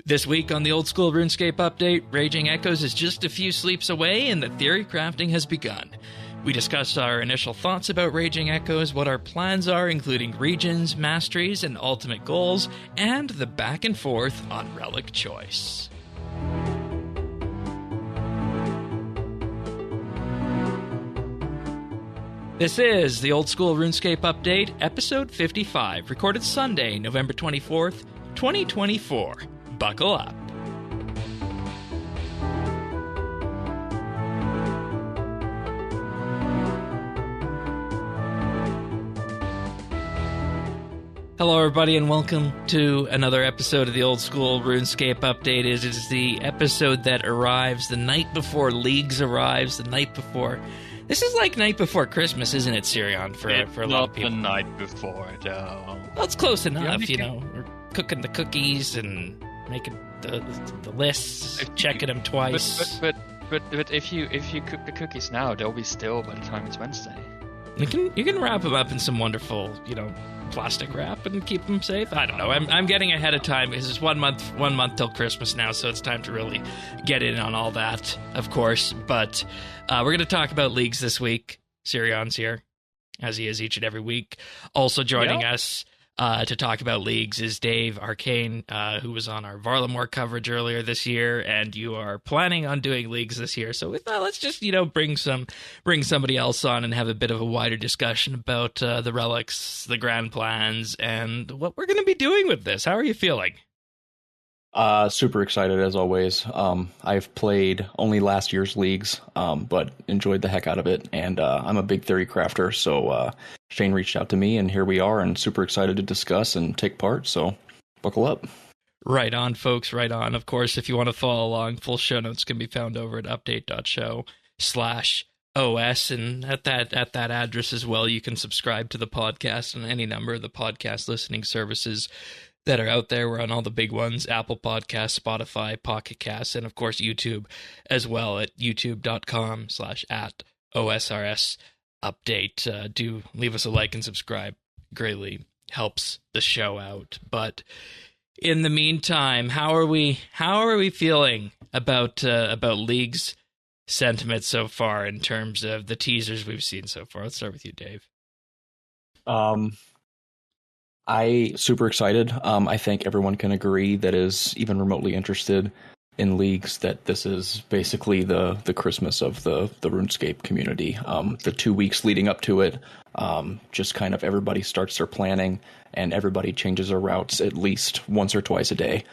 This week on the Old School RuneScape update, Raging Echoes is just a few sleeps away and the Theorycrafting has begun. We discussed our initial thoughts about Raging Echoes, what our plans are, including regions, masteries, and ultimate goals, and the back and forth on relic choice. This is the Old School RuneScape update, episode 55, recorded Sunday, November 24th, 2024. Buckle up. Hello everybody and welcome to another episode of the Old School RuneScape update. It is the episode that arrives the night before Leagues arrives, the night before... This is like night before Christmas, isn't it, Sirion, for a lot of people? Not the night before, no. Well, it's close enough, you know. We're cooking the cookies and making the lists, checking them twice. But if you cook the cookies now, they'll be still by the time it's Wednesday. You can wrap them up in some wonderful, plastic wrap and keep them safe. I don't know. I'm getting ahead of time because it's one month till Christmas now, so it's time to really get in on all that, of course. But we're going to talk about leagues this week. Sirion's here, as he is each and every week. Also joining us to talk about leagues is Dave Arcane, who was on our Varlamore coverage earlier this year, and you are planning on doing leagues this year. So we thought let's just bring somebody else on and have a bit of a wider discussion about the relics, the grand plans, and what we're going to be doing with this. How are you feeling? Super excited as always. I've played only last year's leagues, but enjoyed the heck out of it. And I'm a big theory crafter, so Shane reached out to me, and here we are, and super excited to discuss and take part. So buckle up. Right on, folks. Right on. Of course, if you want to follow along, full show notes can be found over at update.show/OS, and at that address as well, you can subscribe to the podcast on any number of the podcast listening services that are out there. We're on all the big ones: Apple Podcasts, Spotify, Pocket Casts, and of course YouTube as well at youtube.com/@OSRS update. Do leave us a like and subscribe. Greatly helps the show out. But in the meantime, how are we feeling about League's sentiment so far in terms of the teasers we've seen so far? Let's start with you, Dave. I super excited. I think everyone can agree that is even remotely interested in leagues that this is basically the Christmas of the RuneScape community. The 2 weeks leading up to it, just kind of everybody starts their planning and everybody changes their routes at least once or twice a day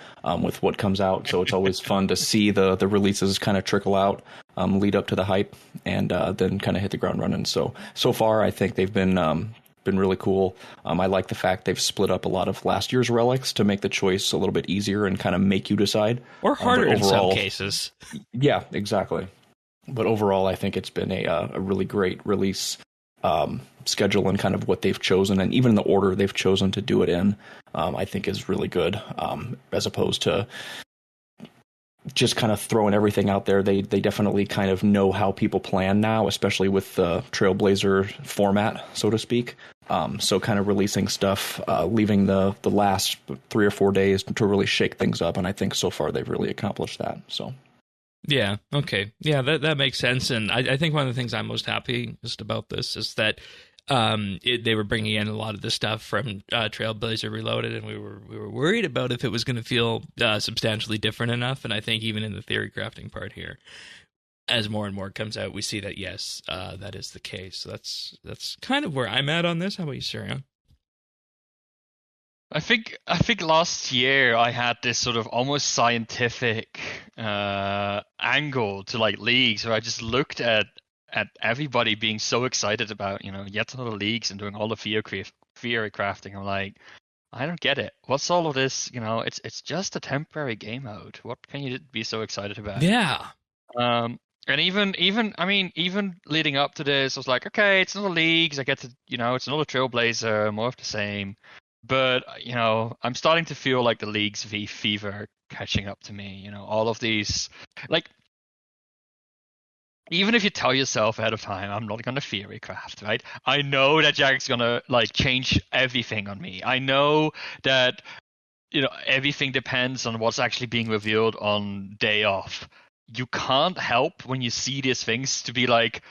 with what comes out. So it's always fun to see the releases kind of trickle out, lead up to the hype, and then kind of hit the ground running. So far, I think they've been really cool. I like the fact they've split up a lot of last year's relics to make the choice a little bit easier and kind of make you decide. Or harder in some cases. Yeah, exactly. But overall, I think it's been a really great release schedule, and kind of what they've chosen, and even the order they've chosen to do it in, I think is really good, as opposed to just kind of throwing everything out there. They definitely kind of know how people plan now, especially with the Trailblazer format, so to speak. So kind of releasing stuff, leaving the last 3 or 4 days to really shake things up. And I think so far they've really accomplished that. So. Yeah. Okay. Yeah, that makes sense. And I think one of the things I'm most happiest about this is that they were bringing in a lot of the stuff from Trailblazer Reloaded, and we were worried about if it was going to feel substantially different enough. And I think even in the theory crafting part here, as more and more comes out, we see that yes, that is the case. So that's kind of where I'm at on this. How about you, Sirion? I think last year I had this sort of almost scientific angle to like leagues, where I just looked at everybody being so excited about, yet another leagues and doing all the theory crafting. I'm like, I don't get it. What's all of this? It's just a temporary game mode. What can you be so excited about? Yeah. And even leading up to this, I was like, okay, it's another leagues. I get to, it's another Trailblazer, more of the same. But, I'm starting to feel like the leagues fever catching up to me. All of these, like, even if you tell yourself ahead of time, I'm not going to theory craft, right? I know that Jack's going to, like, change everything on me. I know that everything depends on what's actually being revealed on day off. You can't help when you see these things to be like,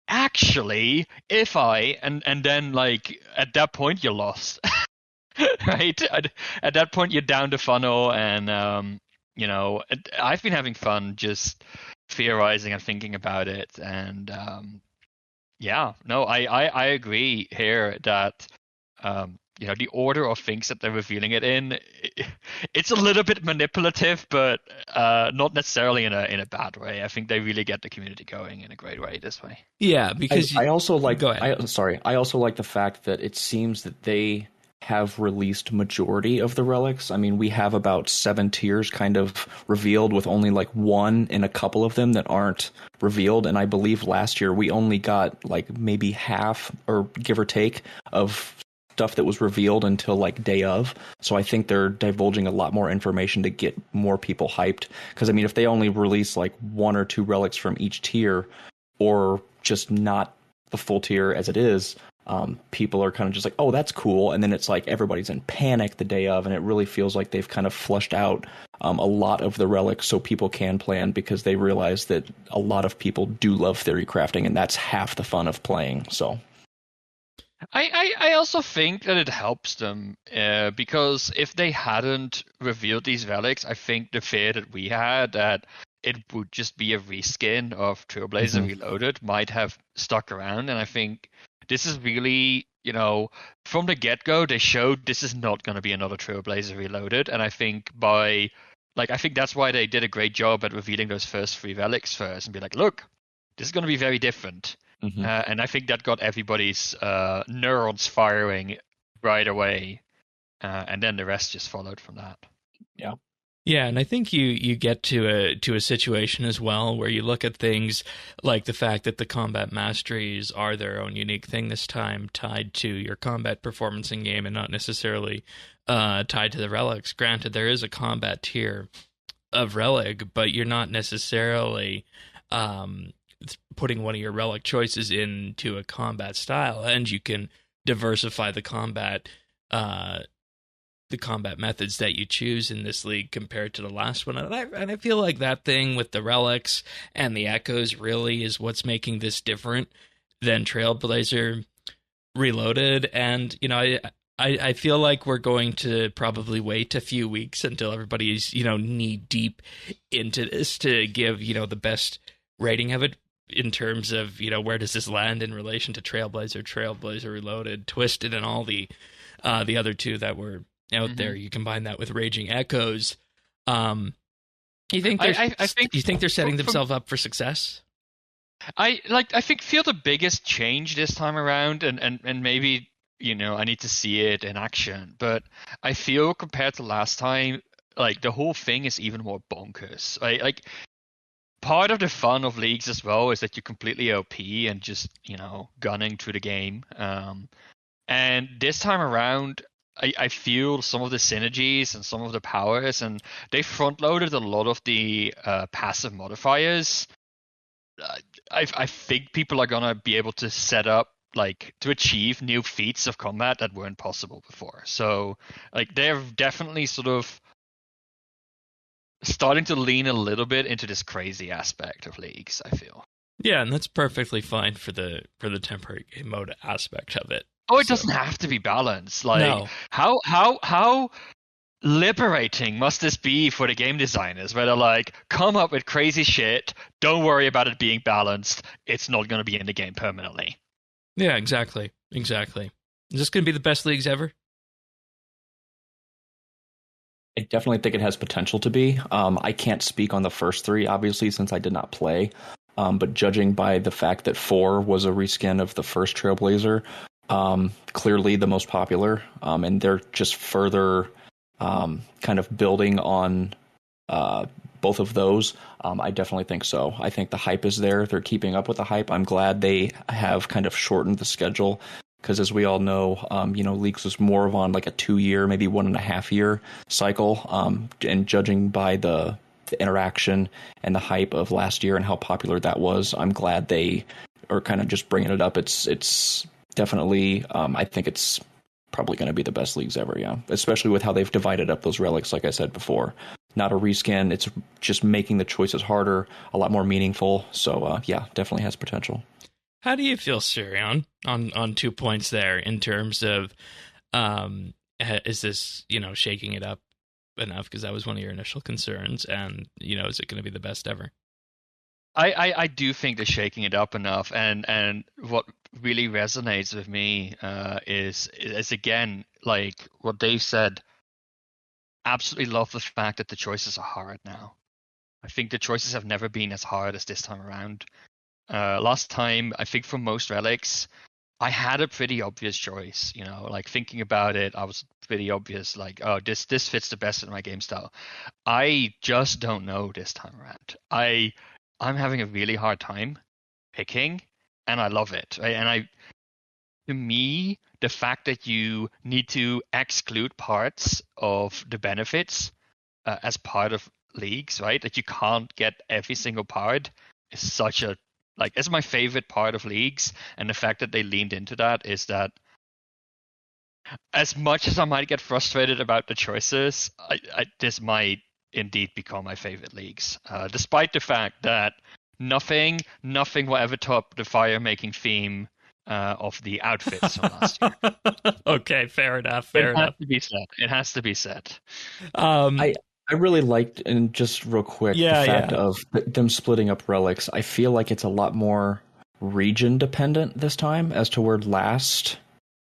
actually, if I and then like at that point you're lost, right? At that point you're down the funnel, and I've been having fun just theorizing and thinking about it, and I agree here that the order of things that they're revealing it in, it's a little bit manipulative, but not necessarily in a bad way. I think they really get the community going in a great way this way. Yeah, because I also like. Go ahead. I also like the fact that it seems that they have released majority of the relics. I mean, we have about 7 tiers kind of revealed, with only like 1 and a couple of them that aren't revealed. And I believe last year we only got like maybe half, or give or take, of stuff that was revealed until like day of. So I think they're divulging a lot more information to get more people hyped. Because I mean, if they only release like 1 or 2 relics from each tier, or just not the full tier as it is, people are kind of just like, oh, that's cool. And then it's like everybody's in panic the day of, and it really feels like they've kind of flushed out a lot of the relics so people can plan, because they realize that a lot of people do love theory crafting, and that's half the fun of playing. So I also think that it helps them, because if they hadn't revealed these relics, I think the fear that we had that it would just be a reskin of Trailblazer Reloaded might have stuck around. And I think this is really, from the get-go, they showed this is not going to be another Trailblazer Reloaded. And I think I think that's why they did a great job at revealing those first 3 relics first and be like, look, this is going to be very different. And I think that got everybody's neurons firing right away. And then the rest just followed from that. Yeah. Yeah, and I think you get to a situation as well where you look at things like the fact that the combat masteries are their own unique thing this time, tied to your combat performance in game and not necessarily tied to the relics. Granted, there is a combat tier of relic, but you're not necessarily putting one of your relic choices into a combat style, and you can diversify the combat methods that you choose in this league compared to the last one. And I feel like that thing with the relics and the echoes really is what's making this different than Trailblazer Reloaded. And, I feel like we're going to probably wait a few weeks until everybody's, knee deep into this to give, the best rating of it in terms of, where does this land in relation to Trailblazer Reloaded, Twisted, and all the other 2 that were out there. You combine that with Raging Echoes. You think they're setting themselves up for success? I feel the biggest change this time around, and maybe I need to see it in action, but I feel compared to last time, like the whole thing is even more bonkers. Like part of the fun of leagues as well is that you're completely OP and just gunning through the game. And this time around, I feel some of the synergies and some of the powers, and they front-loaded a lot of the passive modifiers. I think people are going to be able to set up, to achieve new feats of combat that weren't possible before. So, they're definitely sort of starting to lean a little bit into this crazy aspect of leagues, I feel. Yeah, and that's perfectly fine for the temporary game mode aspect of it. Oh, it doesn't have to be balanced. No. How liberating must this be for the game designers, where they're like, come up with crazy shit, don't worry about it being balanced, it's not going to be in the game permanently. Yeah, exactly. Is this going to be the best leagues ever? I definitely think it has potential to be. I can't speak on the first 3, obviously, since I did not play. But judging by the fact that 4 was a reskin of the first Trailblazer, clearly the most popular, and they're just further kind of building on both of those. I definitely think so. I think the hype is there. They're keeping up with the hype. I'm glad they have kind of shortened the schedule, because as we all know, Leagues was more of on like a 2-year, maybe 1.5 year cycle. And judging by the interaction and the hype of last year and how popular that was, I'm glad they are kind of just bringing it up. It's definitely, I think it's probably going to be the best leagues ever, yeah. Especially with how they've divided up those relics, like I said before. Not a reskin, it's just making the choices harder, a lot more meaningful. So, yeah, definitely has potential. How do you feel, Sirion, on 2 points there in terms of, is this, shaking it up enough? Because that was one of your initial concerns. And, is it going to be the best ever? I do think they're shaking it up enough, and what really resonates with me is again, like what Dave said. Absolutely love the fact that the choices are hard now. I think the choices have never been as hard as this time around. Last time, I think for most relics, I had a pretty obvious choice. Like thinking about it, I was pretty obvious. Like, oh, this fits the best in my game style. I just don't know this time around. I'm having a really hard time picking, and I love it. Right? And to me, the fact that you need to exclude parts of the benefits as part of leagues, right? That you can't get every single part is such a it's my favorite part of leagues, and the fact that they leaned into that is that as much as I might get frustrated about the choices, this might indeed become my favorite leagues, despite the fact that nothing will ever top the fire making theme of the outfits from last year. Okay, fair enough. It has to be said. I really liked, and just real quick, the fact of them splitting up relics. I feel like it's a lot more region dependent this time, as to where last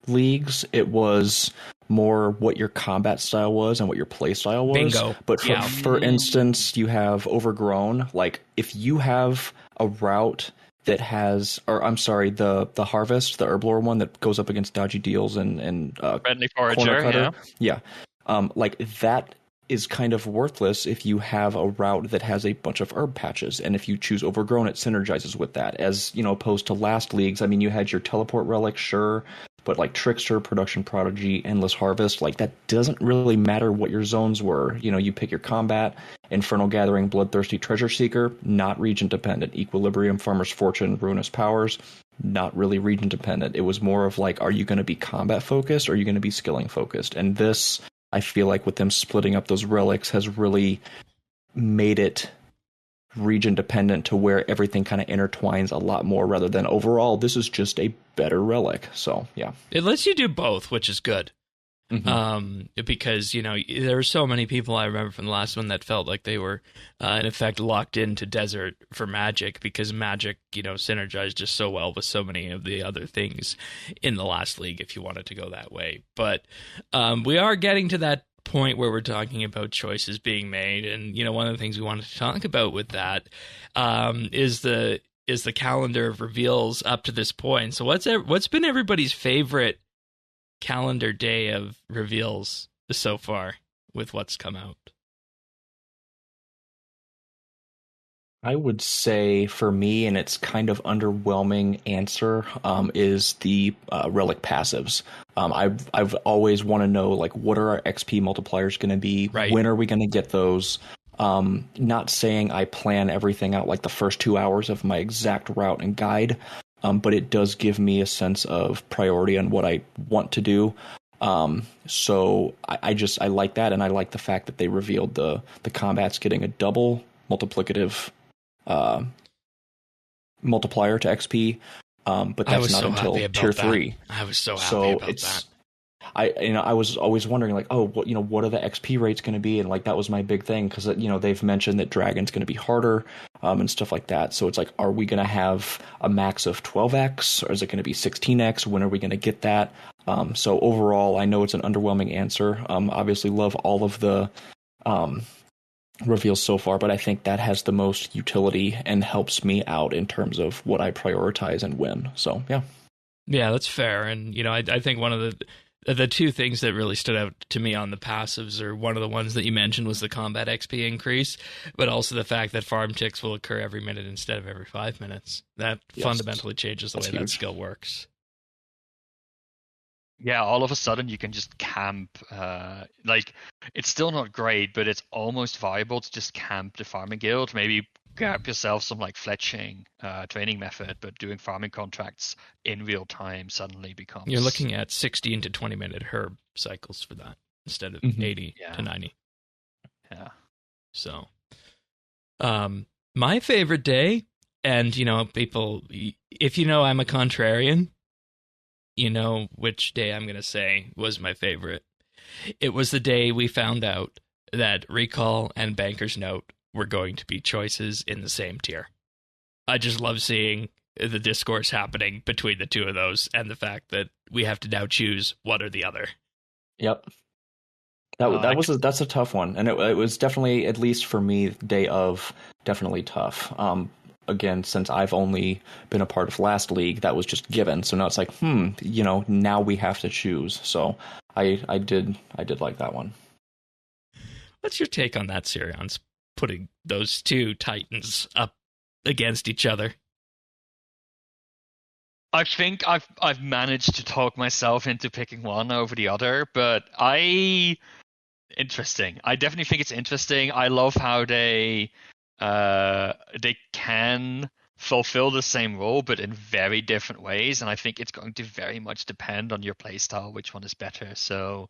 leagues it was more what your combat style was and what your play style was. Bingo. But for instance, you have Overgrown. Like if you have a route that has, or I'm sorry, the harvest, the herblore one that goes up against dodgy deals and friendly forager, corner cutter, like that is kind of worthless if you have a route that has a bunch of herb patches, and if you choose Overgrown, it synergizes with that. As opposed to last leagues, I mean, you had your teleport relic, sure, but like Trickster, Production Prodigy, Endless Harvest, like that doesn't really matter what your zones were. You pick your combat, Infernal Gathering, Bloodthirsty Treasure Seeker, not region dependent. Equilibrium, Farmer's Fortune, Ruinous Powers, not really region dependent. It was more of like, are you going to be combat focused or are you going to be skilling focused? And this, I feel like with them splitting up those relics has really made it region dependent to where everything kind of intertwines a lot more rather than overall this is just a better relic. So yeah, it lets you do both, which is good. Mm-hmm. Because there were so many people I remember from the last one that felt like they were in effect locked into Desert for Magic, because Magic synergized just so well with so many of the other things in the last league if you wanted to go that way. But we are getting to that point where we're talking about choices being made, and one of the things we wanted to talk about with that is the calendar of reveals up to this point. So what's been everybody's favorite calendar day of reveals so far with what's come out? I would say for me, and it's kind of underwhelming answer, is the relic passives. I've always want to know, like, what are our XP multipliers going to be? Right. When are we going to get those? Not saying I plan everything out like the first 2 hours of my exact route and guide, but it does give me a sense of priority on what I want to do. So I like that, and I like the fact that they revealed the combat's getting a double multiplicative multiplier to XP, but that's not until tier 3. I was so happy about that. I was always wondering, like, what are the XP rates going to be, and like that was my big thing, because they've mentioned that Dragon's going to be harder and stuff like that. So it's like, are we going to have a max of 12x, or is it going to be 16x? When are we going to get that? So overall, I know it's an underwhelming answer. Obviously, love all of the reveals so far, but I think that has the most utility and helps me out in terms of what I prioritize and when. So yeah, that's fair. And I think one of the two things that really stood out to me on the passives, or one of the ones that you mentioned, was the combat XP increase, but also the fact that farm ticks will occur every minute instead of every 5 minutes. That fundamentally changes the way that skill works. Yeah, all of a sudden you can just camp. It's still not great, but it's almost viable to just camp the farming guild. Maybe grab yourself some like fletching training method, but doing farming contracts in real time suddenly becomes. You're looking at 16 to 20-minute herb cycles for that instead of 80 to 90. Yeah. So, my favorite day, and people, if I'm a contrarian, you know which day I'm going to say was my favorite. It was the day we found out that Recall and Banker's Note were going to be choices in the same tier. I just love seeing the discourse happening between the two of those, and the fact that we have to now choose one or the other. Yep. That's a tough one, and it was definitely, at least for me, day of, definitely tough. Again, since I've only been a part of last league, that was just given. So now it's like, now we have to choose. So I did like that one. What's your take on that, Sirian's putting those two titans up against each other? I think I've managed to talk myself into picking one over the other, but interesting. I definitely think it's interesting. I love how they can fulfill the same role, but in very different ways. And I think it's going to very much depend on your playstyle, which one is better. So,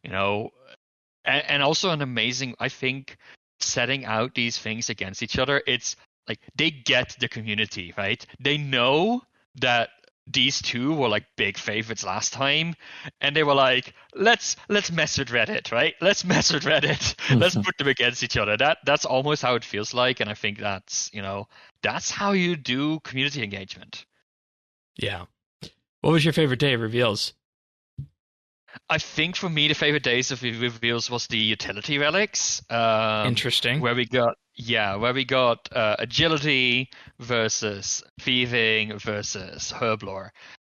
and also I think setting out these things against each other, it's like they get the community, right? They know that these two were like big favorites last time, and they were like, let's mess with Reddit, right? Let's mess with Reddit. Let's put them against each other. That's almost how it feels like, and I think that's how you do community engagement. Yeah. What was your favorite day of reveals? I think for me the favorite days of reveals was the utility relics. Interesting. Where we got agility versus thieving versus herblore.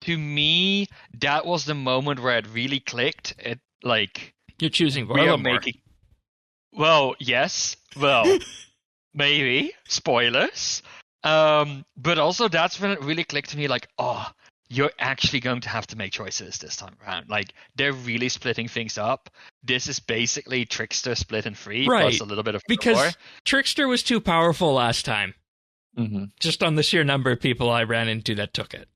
To me, that was the moment where it really clicked. It like you're choosing we are Varlamore. making. Well, yes. Well, maybe spoilers. But also that's when it really clicked to me. Like, oh, you're actually going to have to make choices this time around. Like, they're really splitting things up. This is basically Trickster split in three, right, plus a little bit of because core. Trickster was too powerful last time. Mm-hmm. Just on the sheer number of people I ran into that took it.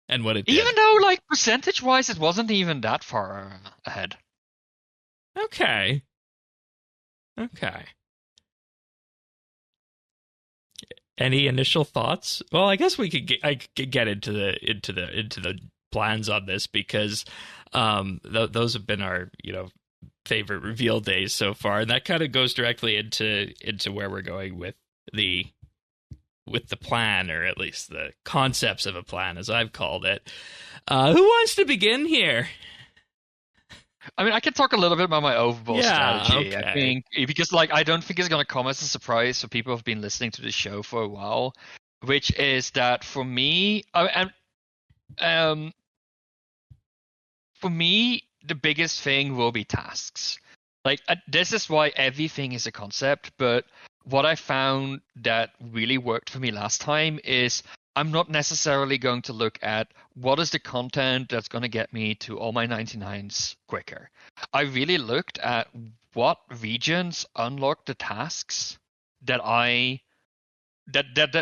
And what it did. Even though, like, percentage-wise, it wasn't even that far ahead. Okay. Any initial thoughts? Well, I guess I could get into the plans on this, because those have been our favorite reveal days so far, and that kind of goes directly into where we're going with the plan, or at least the concepts of a plan, as I've called it. Who wants to begin here? I mean, I can talk a little bit about my overall strategy. Okay. I think because, like, I don't think it's going to come as a surprise for people who've been listening to the show for a while, which is that for me, the biggest thing will be tasks. Like, this is why everything is a concept. But what I found that really worked for me last time is I'm not necessarily going to look at what is the content that's going to get me to all my 99s quicker. I really looked at what regions unlock the tasks that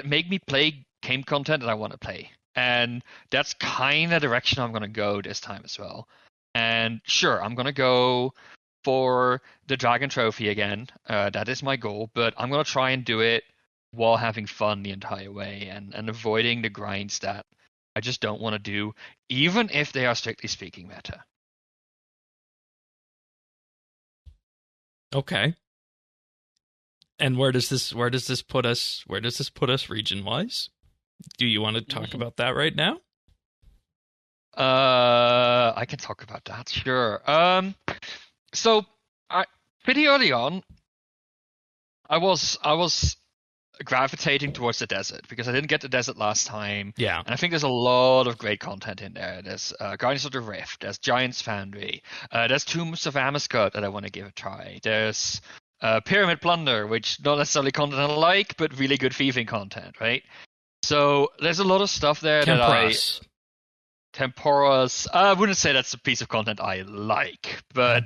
make me play game content that I want to play. And that's kind of the direction I'm going to go this time as well. And sure, I'm going to go for the Dragon Trophy again. That is my goal, but I'm going to try and do it while having fun the entire way, and avoiding the grinds that I just don't want to do, even if they are strictly speaking meta. Okay. And where does this put us region wise? Do you want to talk about that right now? I can talk about that, sure. So pretty early on, I was gravitating towards the desert, because I didn't get the desert last time. Yeah. And I think there's a lot of great content in there. There's Guardians of the Rift, there's Giant's Foundry, there's Tombs of Amascut that I want to give a try. There's Pyramid Plunder, which not necessarily content I like, but really good thieving content, right? So there's a lot of stuff there Temporas. I wouldn't say that's a piece of content I like, but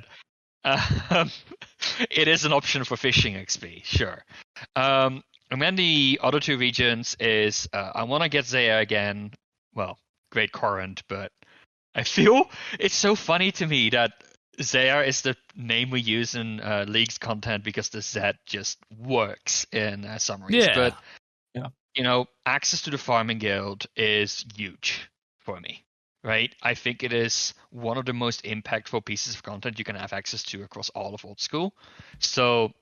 it is an option for fishing XP, sure. And then the other two regions is I want to get Zaya again. Well, Great Current, but I feel it's so funny to me that Zaya is the name we use in League's content because the Z just works in summaries. Yeah. But, Yeah. access to the Farming Guild is huge for me, right? I think it is one of the most impactful pieces of content you can have access to across all of Old School. So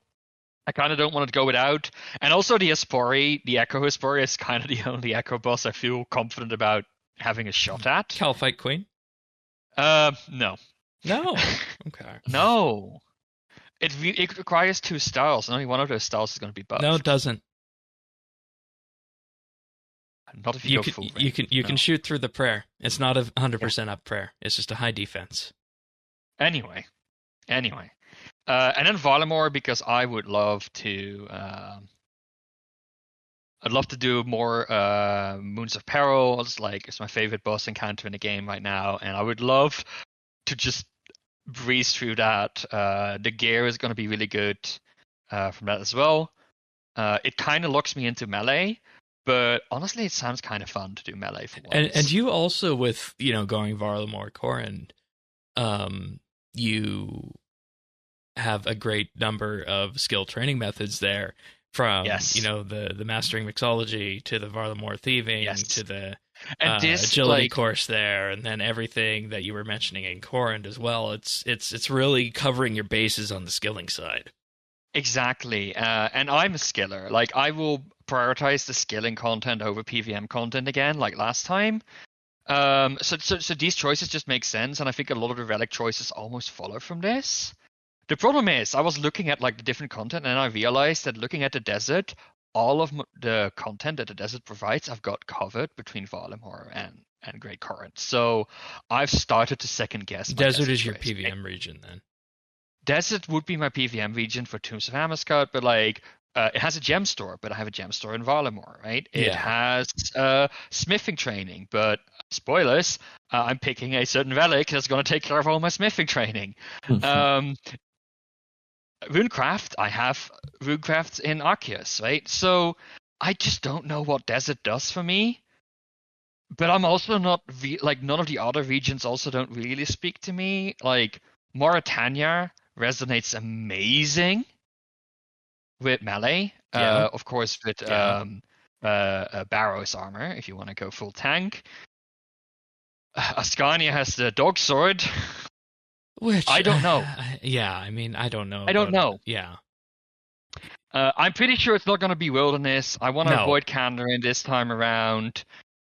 I kind of don't want to go without. And also the Aspori, the Echo Aspori is kind of the only Echo boss I feel confident about having a shot at. Calphite Queen? No. No. Okay. No. It requires 2 styles, and only one of those styles is going to be buffed. No, it doesn't. Not if you go full range. You can shoot through the prayer. It's not a 100% up prayer. It's just a high defense. Anyway. And then Valimor, because I would love to... I'd love to do more Moons of Peril. It's my favorite boss encounter in the game right now, and I would love to just breeze through that. The gear is going to be really good from that as well. It kind of locks me into melee, but honestly, it sounds kind of fun to do melee for once. And you also, with going Varlamore Corrin, you have a great number of skill training methods there. From the mastering mixology to the Varlamore thieving to the agility course there, and then everything that you were mentioning in Corrend as well. It's really covering your bases on the skilling side. Exactly, and I'm a skiller. Like, I will prioritize the skilling content over PVM content again, like last time. So these choices just make sense, and I think a lot of the relic choices almost follow from this. The problem is, I was looking at the different content, and I realized that looking at the desert, all of the content that the desert provides, I've got covered between Valimor and Great Current. So I've started to second guess. Desert is your PVM region, then. Desert would be my PVM region for Tombs of Hammerscott, but it has a gem store, but I have a gem store in Valimor, right? It has smithing training, but spoilers, I'm picking a certain relic that's going to take care of all my smithing training. Runecraft, I have Runecraft in Arceus, right? So I just don't know what Desert does for me. But I'm also not, none of the other regions also don't really speak to me. Like, Mauritania resonates amazing with melee. Of course, with Barrow's armor, if you want to go full tank. Ascania has the dog sword. Which I don't know. I don't know. I don't know. Yeah. I'm pretty sure it's not going to be Wilderness. I want to avoid Kandarin this time around.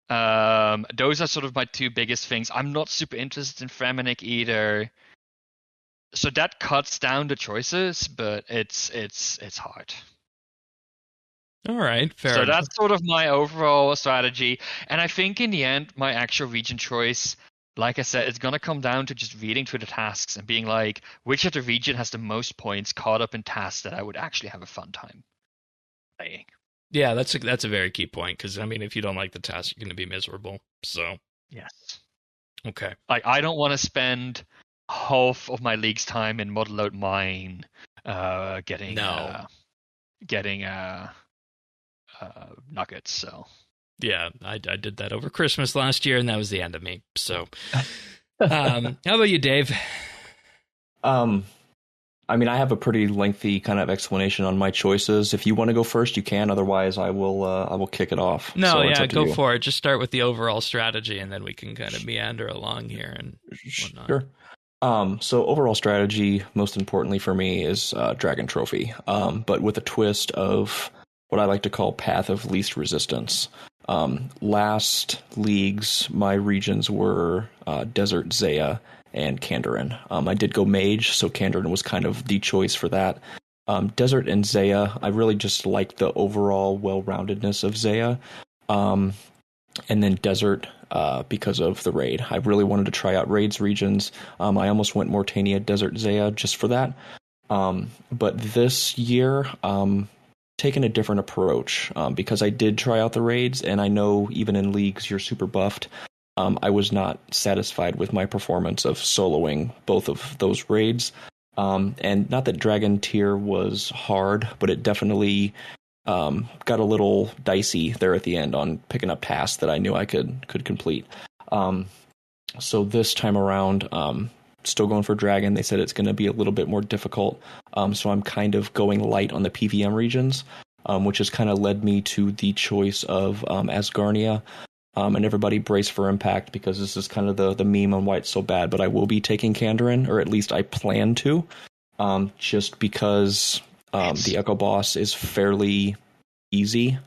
Those are sort of my 2 biggest things. I'm not super interested in Fremenic either. So that cuts down the choices, but it's hard. All right, fair So enough. that's sort of my overall strategy. And I think in the end, my actual region choice, like I said, it's going to come down to just reading through the tasks and being like, which of the region has the most points caught up in tasks that I would actually have a fun time playing. Yeah, that's a very key point, because, if you don't like the task, you're going to be miserable. So yes. Okay. I don't want to spend half of my league's time in Model Out Mine getting nuggets, so... Yeah, I did that over Christmas last year, and that was the end of me. So, how about you, Dave? I have a pretty lengthy kind of explanation on my choices. If you want to go first, you can. Otherwise, I will kick it off. No, so yeah, go for it. Just start with the overall strategy, and then we can kind of meander along here and whatnot. Sure. So overall strategy, most importantly for me, is Dragon Trophy, but with a twist of what I like to call Path of Least Resistance. Last leagues, my regions were Desert, Zaya, and Kandarin. I did go Mage, so Kandarin was kind of the choice for that. Desert and Zaya, I really just liked the overall well-roundedness of Zaya. And then Desert, because of the raid. I really wanted to try out raids regions. I almost went Mortania, Desert, Zaya just for that. But this year, taken a different approach because I did try out the raids, and I know even in leagues you're super buffed. I was not satisfied with my performance of soloing both of those raids. And not that Dragon Tier was hard, but it definitely got a little dicey there at the end on picking up tasks that I knew I could complete. So this time around, still going for Dragon. They said it's going to be a little bit more difficult. So I'm kind of going light on the PVM regions, which has kind of led me to the choice of Asgarnia. And everybody brace for impact, because this is kind of the meme on why it's so bad. But I will be taking Kandarin, or at least I plan to, just because the Echo Boss is fairly easy.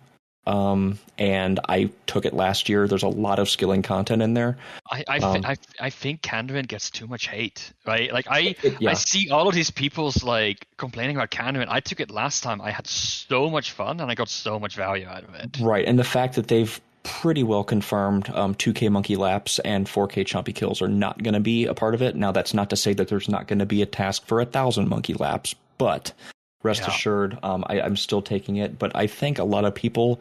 And I took it last year. There's a lot of skilling content in there. I think Kandarin gets too much hate, right? Like I see all of these people's like complaining about Kandarin. I took it last time. I had so much fun and I got so much value out of it. Right, and the fact that they've pretty well confirmed 2K monkey laps and 4K chompy kills are not going to be a part of it. Now, that's not to say that there's not going to be a task for 1,000 monkey laps, but rest assured, I'm still taking it. But I think a lot of people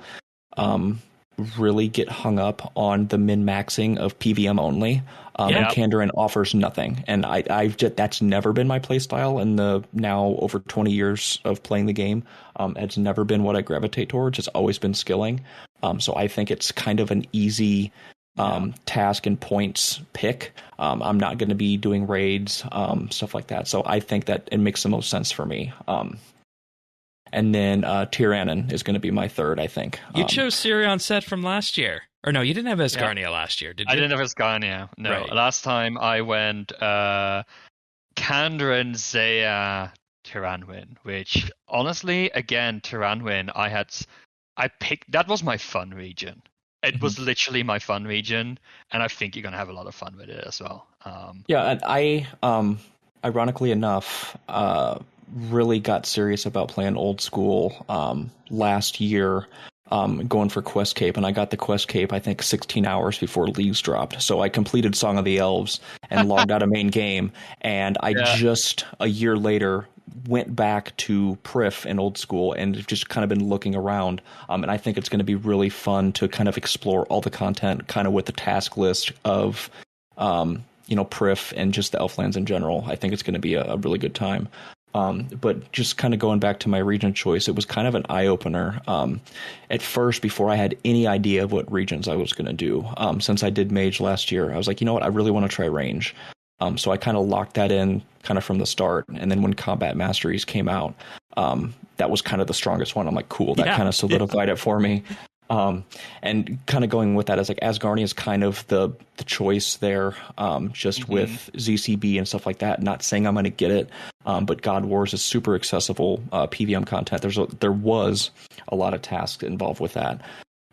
really get hung up on the min-maxing of PVM only, and Kandarin offers nothing. And that's never been my playstyle in the now over 20 years of playing the game. It's never been what I gravitate towards. It's always been skilling. So I think it's kind of an easy task and points pick. I'm not going to be doing raids, stuff like that. So I think that it makes the most sense for me. And then Tyrannon is going to be my third, I think. You chose Sirion set from last year. Or no, you didn't have Asgarnia last year, did you? I didn't have Asgarnia. No. Right. Last time I went Kandarin, Zaya, Tyranwin, which honestly, again, Tyranwin, I picked, that was my fun region. It was literally my fun region, and I think you're going to have a lot of fun with it as well. And I, ironically enough, really got serious about playing old school last year, going for Quest Cape, and I got the Quest Cape I think 16 hours before Leagues dropped. So I completed Song of the Elves and logged out of main game, and I just a year later went back to Prif and old school and just kind of been looking around, and I think it's going to be really fun to kind of explore all the content kind of with the task list of Prif and just the Elflands in general. I think it's going to be a really good time. But just kind of going back to my region choice, it was kind of an eye-opener. At first, before I had any idea of what regions I was going to do, since I did Mage last year, I was like, you know what, I really want to try Range. So I kind of locked that in kind of from the start. And then when Combat Masteries came out, that was kind of the strongest one. I'm like, cool, that kind of solidified it for me. And kind of going with that as like Asgarnia is kind of the choice there, just with ZCB and stuff like that. Not saying I'm going to get it, but God Wars is super accessible PVM content. There was a lot of tasks involved with that.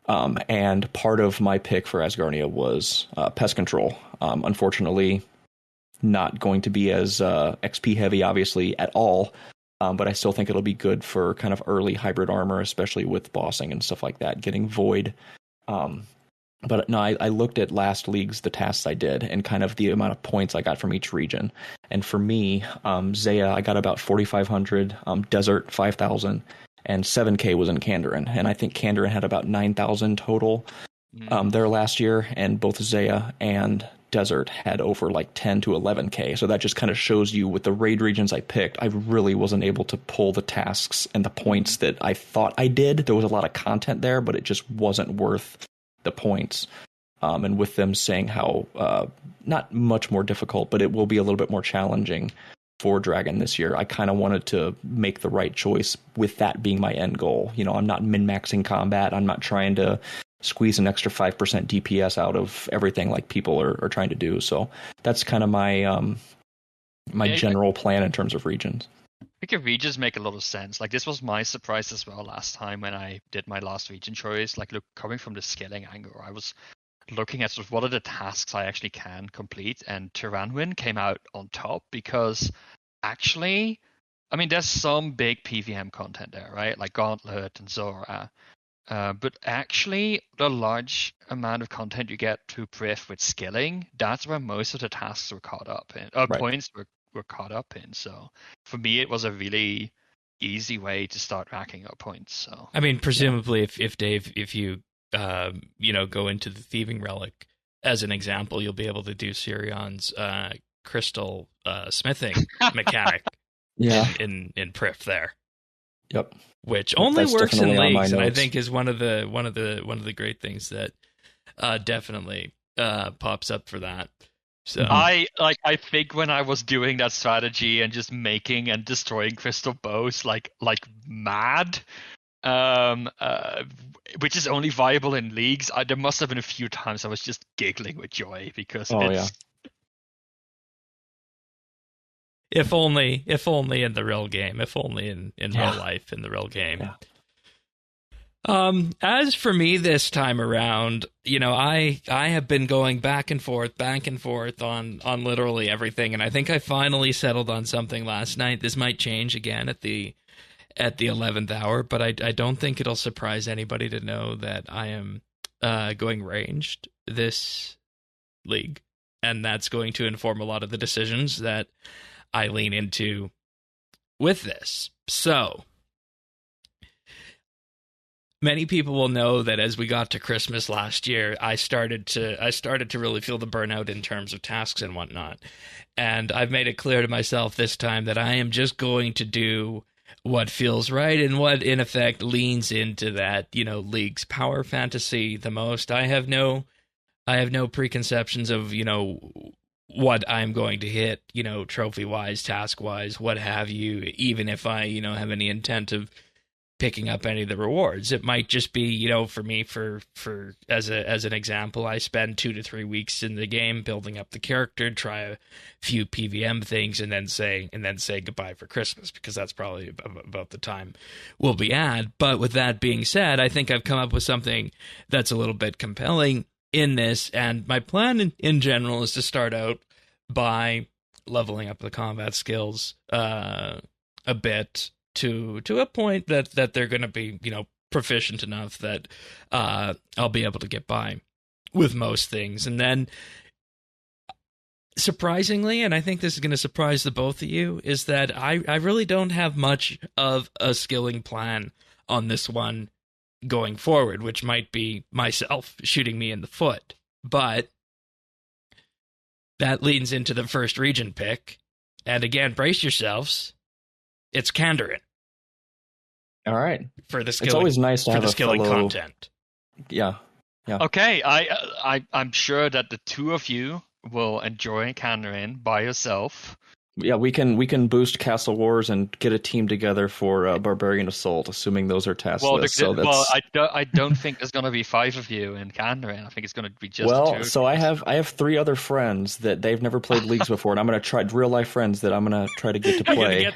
And part of my pick for Asgarnia was pest control. Unfortunately, not going to be as XP heavy, obviously, at all. But I still think it'll be good for kind of early hybrid armor, especially with bossing and stuff like that, getting Void. But no, I looked at last leagues, the tasks I did, and kind of the amount of points I got from each region. And for me, Zaya, I got about 4,500, Desert 5,000, and 7K was in Kandarin. And I think Kandarin had about 9,000 total there last year, and both Zaya and Desert had over like 10 to 11K. So that just kind of shows you with the raid regions I picked, I really wasn't able to pull the tasks and the points that I thought I did. There was a lot of content there, but it just wasn't worth the points. And with them saying how not much more difficult, but it will be a little bit more challenging for Dragon this year, I kind of wanted to make the right choice with that being my end goal. I'm not min-maxing combat. I'm not trying to squeeze an extra 5% DPS out of everything like people are trying to do. So that's kind of my general plan in terms of regions. I think your regions make a lot of sense. Like, this was my surprise as well last time when I did my last region choice. Like, look, coming from the scaling angle, I was looking at sort of what are the tasks I actually can complete, and Tyranwin came out on top because actually, I mean, there's some big PVM content there, right? Like Gauntlet and Zora. But actually, the large amount of content you get to Prif with skilling, that's where most of the tasks were caught up in, points were caught up in. So for me, it was a really easy way to start racking up points. So I mean, presumably, if Dave, if you go into the thieving relic as an example, you'll be able to do Sirion's crystal smithing mechanic in Prif there. Yep. which only That's works in definitely on my leagues, and I notes. think is one of the great things that definitely pops up for that. So I think when I was doing that strategy and just making and destroying crystal bows like mad, which is only viable in leagues. There must have been a few times I was just giggling with joy because Oh, yeah. if only in the real game, if only in Yeah. real life, in the real game. Yeah. As for me this time around, I have been going back and forth on literally everything, and I think I finally settled on something last night. This might change again at the 11th hour, but I don't think it'll surprise anybody to know that I am going ranged this league, and that's going to inform a lot of the decisions that I lean into with this. So many people will know that as we got to Christmas last year, I started to really feel the burnout in terms of tasks and whatnot. And I've made it clear to myself this time that I am just going to do what feels right and what in effect leans into that, league's power fantasy the most. I have no preconceptions of, what I'm going to hit, trophy wise, task wise, what have you, even if I, have any intent of picking up any of the rewards. It might just be, for me, for as an example, I spend 2 to 3 weeks in the game building up the character, try a few PVM things, and then say goodbye for Christmas, because that's probably about the time we'll be at. But with that being said, I think I've come up with something that's a little bit compelling in this, and my plan in general is to start out by leveling up the combat skills a bit, to a point that they're going to be, proficient enough that I'll be able to get by with most things. And then, surprisingly, and I think this is going to surprise the both of you, is that I really don't have much of a skilling plan on this one going forward, which might be myself shooting me in the foot. But that leads into the first region pick. And again, brace yourselves. It's Kandarin. All right. For the skilling, it's always nice to have a skilling fellow content. Yeah. Okay, I'm sure that the two of you will enjoy Kandarin by yourself. Yeah, we can boost Castle Wars and get a team together for Barbarian Assault, assuming those are taskless. I don't think there's going to be 5 of you in Kandarin. I think it's going to be just 2. So I have 3 other friends that they've never played leagues before, and I'm going to try real life friends that I'm going to try to get to play.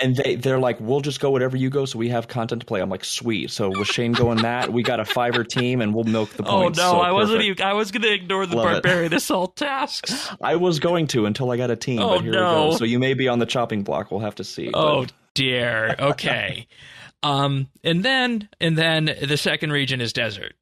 And they're like, we'll just go whatever you go, so we have content to play. I'm like, sweet. So with Shane going that, we got a 5er team, and we'll milk the points. Oh no, I perfect. I was going to ignore the Barbarian Assault tasks. I was going to until I got a team, but here we go. So you may be on the chopping block. We'll have to see. Dear. Okay. And then the second region is desert.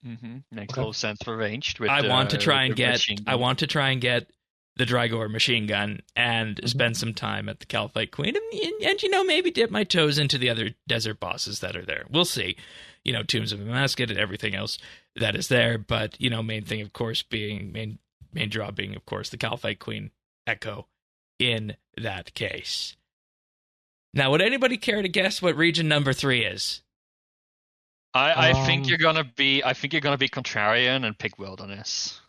Makes a little sense for ranged. I want to try and get the Drygor machine gun and spend some time at the Calphite Queen and maybe dip my toes into the other desert bosses that are there. We'll see. Tombs of Amasket and everything else that is there, but main thing of course being main draw being of course the Calphite Queen Echo in that case. Now, would anybody care to guess what region number 3 is? I think you're gonna be contrarian and pick wilderness.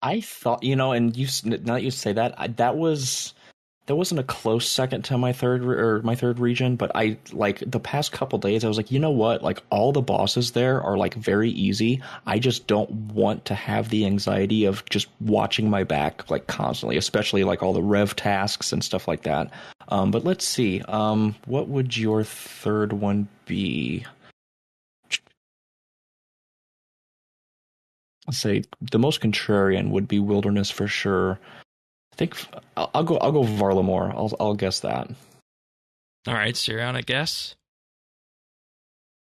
I thought, now that you say that, that wasn't a close second to my third region, but I like the past couple days I was like, you know what, like all the bosses there are like very easy. I just don't want to have the anxiety of just watching my back like constantly, especially like all the rev tasks and stuff like that. But let's see, what would your third one be? Let's say the most contrarian would be wilderness for sure. I think I'll go Varlamore. I'll guess that. All right, so you're on a guess.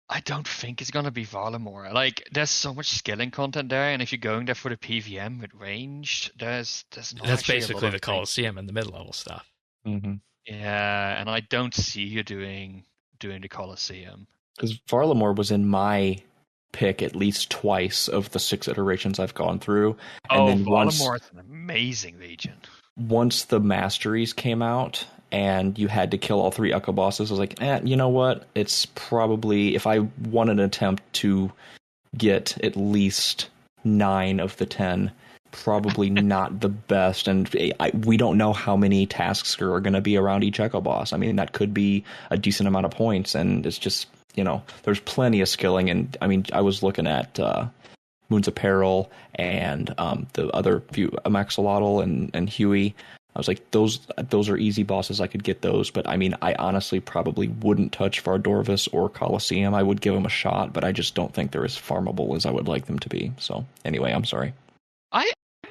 I don't think it's gonna be Varlamore. Like, there's so much skilling content there, and if you're going there for the PVM with ranged, there's not. That's basically the Colosseum and the mid-level stuff. Mm-hmm. Yeah, and I don't see you doing the Colosseum, because Varlamore was in my pick at least twice of the 6 iterations I've gone through. And then Varlamore is an amazing region. Once the masteries came out and you had to kill all 3 Echo bosses, I was like, you know what? It's probably, if I want an attempt to get at least 9 of the 10, probably not the best. And we don't know how many tasks are going to be around each Echo boss. I mean, that could be a decent amount of points, and it's just, there's plenty of skilling. And I mean, I was looking at Moon's Apparel and the other few, Amaxolotl and Huey. I was like, those are easy bosses. I could get those. But I mean, I honestly probably wouldn't touch Vardorvis or Colosseum. I would give them a shot, but I just don't think they're as farmable as I would like them to be. So anyway, I'm sorry.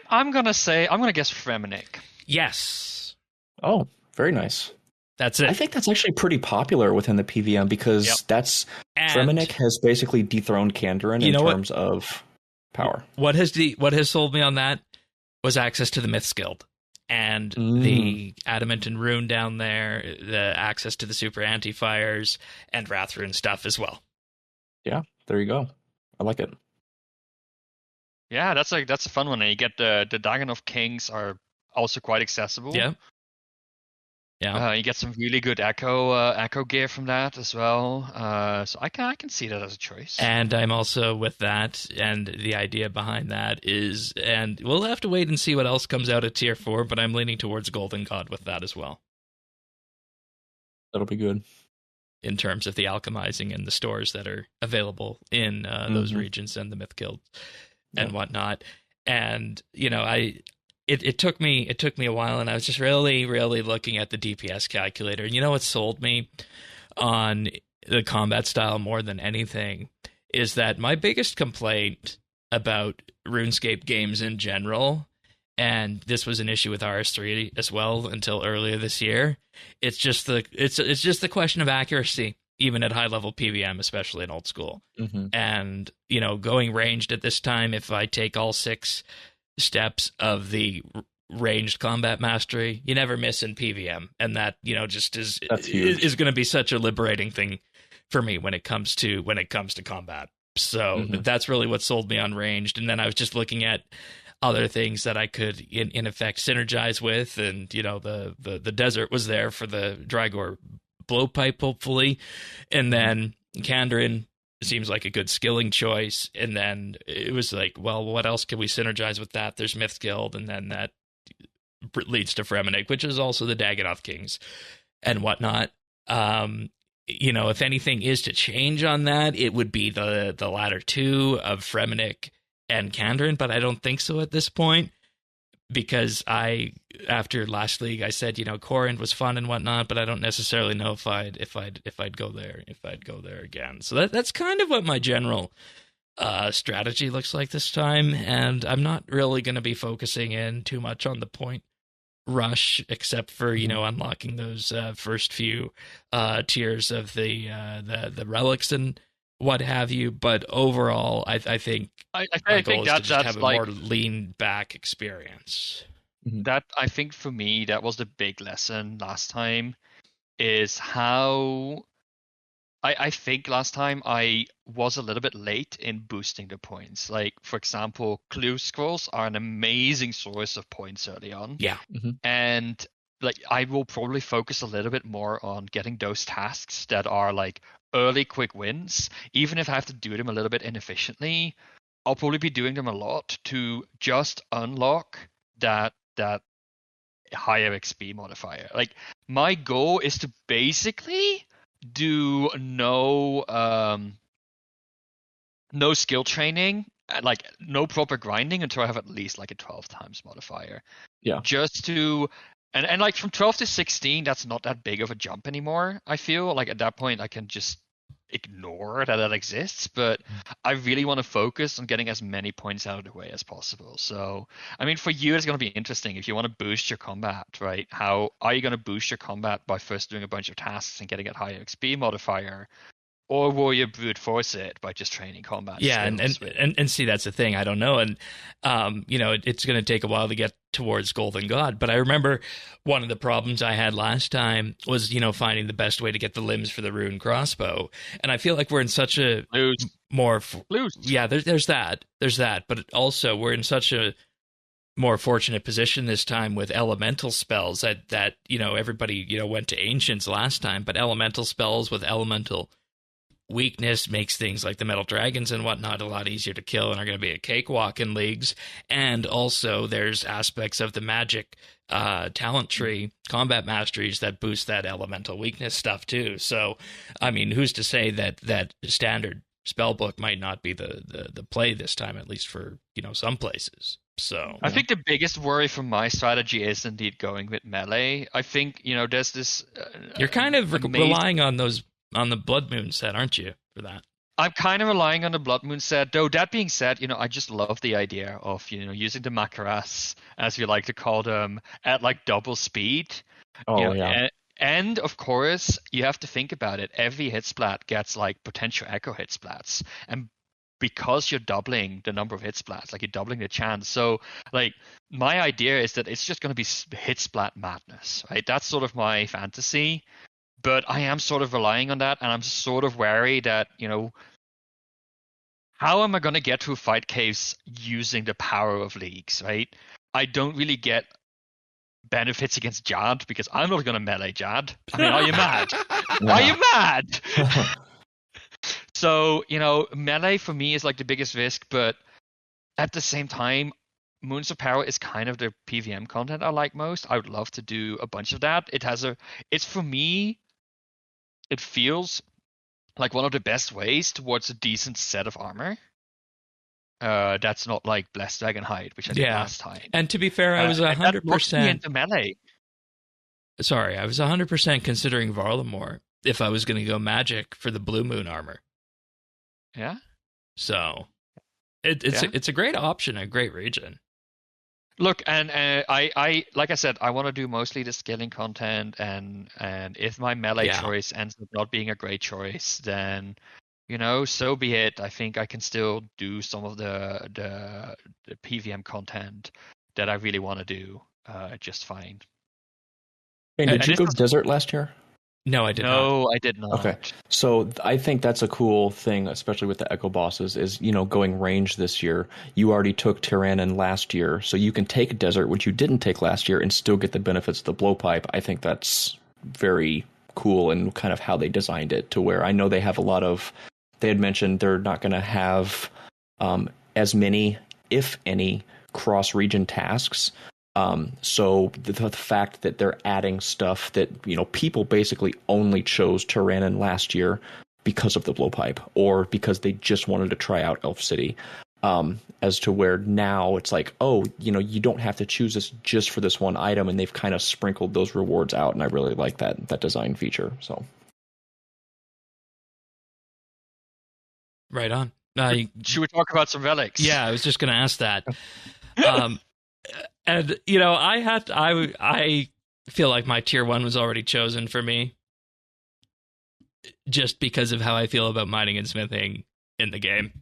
I'm going to guess Fremenic. Yes. Oh, very nice. That's it. I think that's actually pretty popular within the PVM because Fremenic has basically dethroned Kandarin in terms of power. What has sold me on that was access to the Myths Guild. And the Adamant and Rune down there, the access to the Super Anti-Fires, and Wrathrune stuff as well. Yeah, there you go. I like it. Yeah, that's a fun one. And you get the Daganov Kings are also quite accessible. Yeah. Yeah. You get some really good echo gear from that as well. So I can see that as a choice. And I'm also with that, and the idea behind that is, and we'll have to wait and see what else comes out at Tier 4, but I'm leaning towards Golden God with that as well. That'll be good. In terms of the alchemizing and the stores that are available in those regions and the Myth Guild and whatnot. And, It took me a while, and I was just really, really looking at the DPS calculator. And what sold me on the combat style more than anything is that my biggest complaint about RuneScape games in general, and this was an issue with RS3 as well until earlier this year, it's just the question of accuracy, even at high level PVM, especially in old school. Mm-hmm. And going ranged at this time, if I take all 6 steps of the ranged combat mastery, you never miss in PVM, and that just is going to be such a liberating thing for me when it comes to combat. So that's really what sold me on ranged. And then I was just looking at other things that I could in effect synergize with, and the desert was there for the Drygor blowpipe, hopefully, and then Kandarin seems like a good skilling choice. And then it was like, well, what else can we synergize with that? There's Myth Guild, and then that leads to Fremenic, which is also the Dagannoth Kings and whatnot. If anything is to change on that, it would be the latter 2 of Fremenic and Kandarin, but I don't think so at this point, because after last league, I said, Corrin was fun and whatnot, but I don't necessarily know if I'd go there again. So that's kind of what my general strategy looks like this time. And I'm not really going to be focusing in too much on the point rush, except for, unlocking those first few tiers of the relics and what have you. But overall, I think my goal is to just have a more lean back experience. That, I think for me, that was the big lesson last time, is how I think last time I was a little bit late in boosting the points. Like, for example, clue scrolls are an amazing source of points early on. Yeah. And I will probably focus a little bit more on getting those tasks that are like early quick wins. Even if I have to do them a little bit inefficiently, I'll probably be doing them a lot to just unlock that higher XP modifier. Like, my goal is to basically do no skill training, like no proper grinding until I have at least like a 12 times modifier. Yeah. Just to and like from 12 to 16, that's not that big of a jump anymore. I feel like at that point I can just ignore that exists, but I really want to focus on getting as many points out of the way as possible. So, I mean, for you, it's going to be interesting if you want to boost your combat, right? How are you going to boost your combat by first doing a bunch of tasks and getting a higher XP modifier? Or will you brute force it by just training combat? Yeah, and see, that's the thing. I don't know. And, it's going to take a while to get towards Golden God. But I remember one of the problems I had last time was, finding the best way to get the limbs for the rune crossbow. And I feel like we're in such a Lose. Yeah, there's that. But also we're in such a more fortunate position this time with elemental spells that everybody went to ancients last time, but elemental spells with elemental weakness makes things like the metal dragons and whatnot a lot easier to kill and are going to be a cakewalk in leagues. And also there's aspects of the magic talent tree, combat masteries, that boost that elemental weakness stuff too. So, I mean, who's to say that standard spellbook might not be the play this time, at least for some places. So I think the biggest worry from my strategy is indeed going with melee. I think there's this. You're kind of relying on the Blood Moon set, aren't you, for that? I'm kind of relying on the Blood Moon set, though. That being said, I just love the idea of using the Macaras, as we like to call them, at like double speed. Oh yeah. And of course, you have to think about it. Every hit splat gets like potential echo hit splats, and because you're doubling the number of hit splats, like you're doubling the chance. So, like, my idea is that it's just going to be hit splat madness, right? That's sort of my fantasy. But I am sort of relying on that, and I'm sort of wary that, how am I going to get through fight caves using the power of leagues, right? I don't really get benefits against Jad because I'm not going to melee Jad. I mean, are you mad? Yeah. Are you mad? So, melee for me is like the biggest risk, but at the same time, Moons of Power is kind of the PVM content I like most. I would love to do a bunch of that. It's for me, it feels like one of the best ways towards a decent set of armor. That's not like Blessed Dragon Hide, which I did last time. And to be fair, I was 100% into melee. Sorry, I was 100% considering Varlamore if I was going to go magic for the Blue Moon armor. Yeah. So it's a great option, a great region. Look, and I like I said, I want to do mostly the scaling content, and if my melee choice ends up not being a great choice, then so be it. I think I can still do some of the PVM content that I really want to do just fine. Hey, did you go desert last year? No, I did not. No, I did not. Okay. So I think that's a cool thing, especially with the Echo Bosses, is, going range this year. You already took Tyrannon last year, so you can take Desert, which you didn't take last year, and still get the benefits of the Blowpipe. I think that's very cool and kind of how they designed it, to where I know they have a lot of... They had mentioned they're not going to have as many, if any, cross-region tasks. So the fact that they're adding stuff that, people basically only chose Tyrannon last year because of the Blowpipe, or because they just wanted to try out Elf City, as to where now it's like, you don't have to choose this just for this one item, and they've kind of sprinkled those rewards out, and I really like that design feature. So right on. Should we talk about some relics? Yeah, I was just going to ask that. And I feel like my tier 1 was already chosen for me, just because of how I feel about mining and smithing in the game.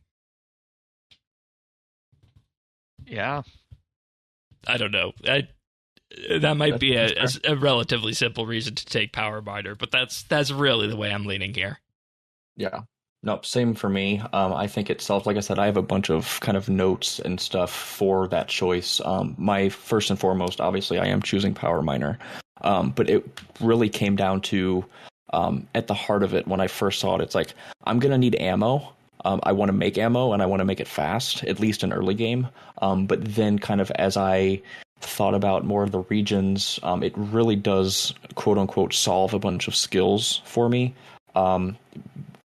Yeah, I don't know. That might be a relatively simple reason to take Power Miner, but that's really the way I'm leaning here. Yeah. Nope, same for me. I think itself, like I said, I have a bunch of kind of notes and stuff for that choice. My first and foremost, obviously, I am choosing Power Miner. But it really came down to, at the heart of it, when I first saw it, it's like, I'm going to need ammo. I want to make ammo, and I want to make it fast, at least in early game. But then kind of as I thought about more of the regions, it really does, quote unquote, solve a bunch of skills for me.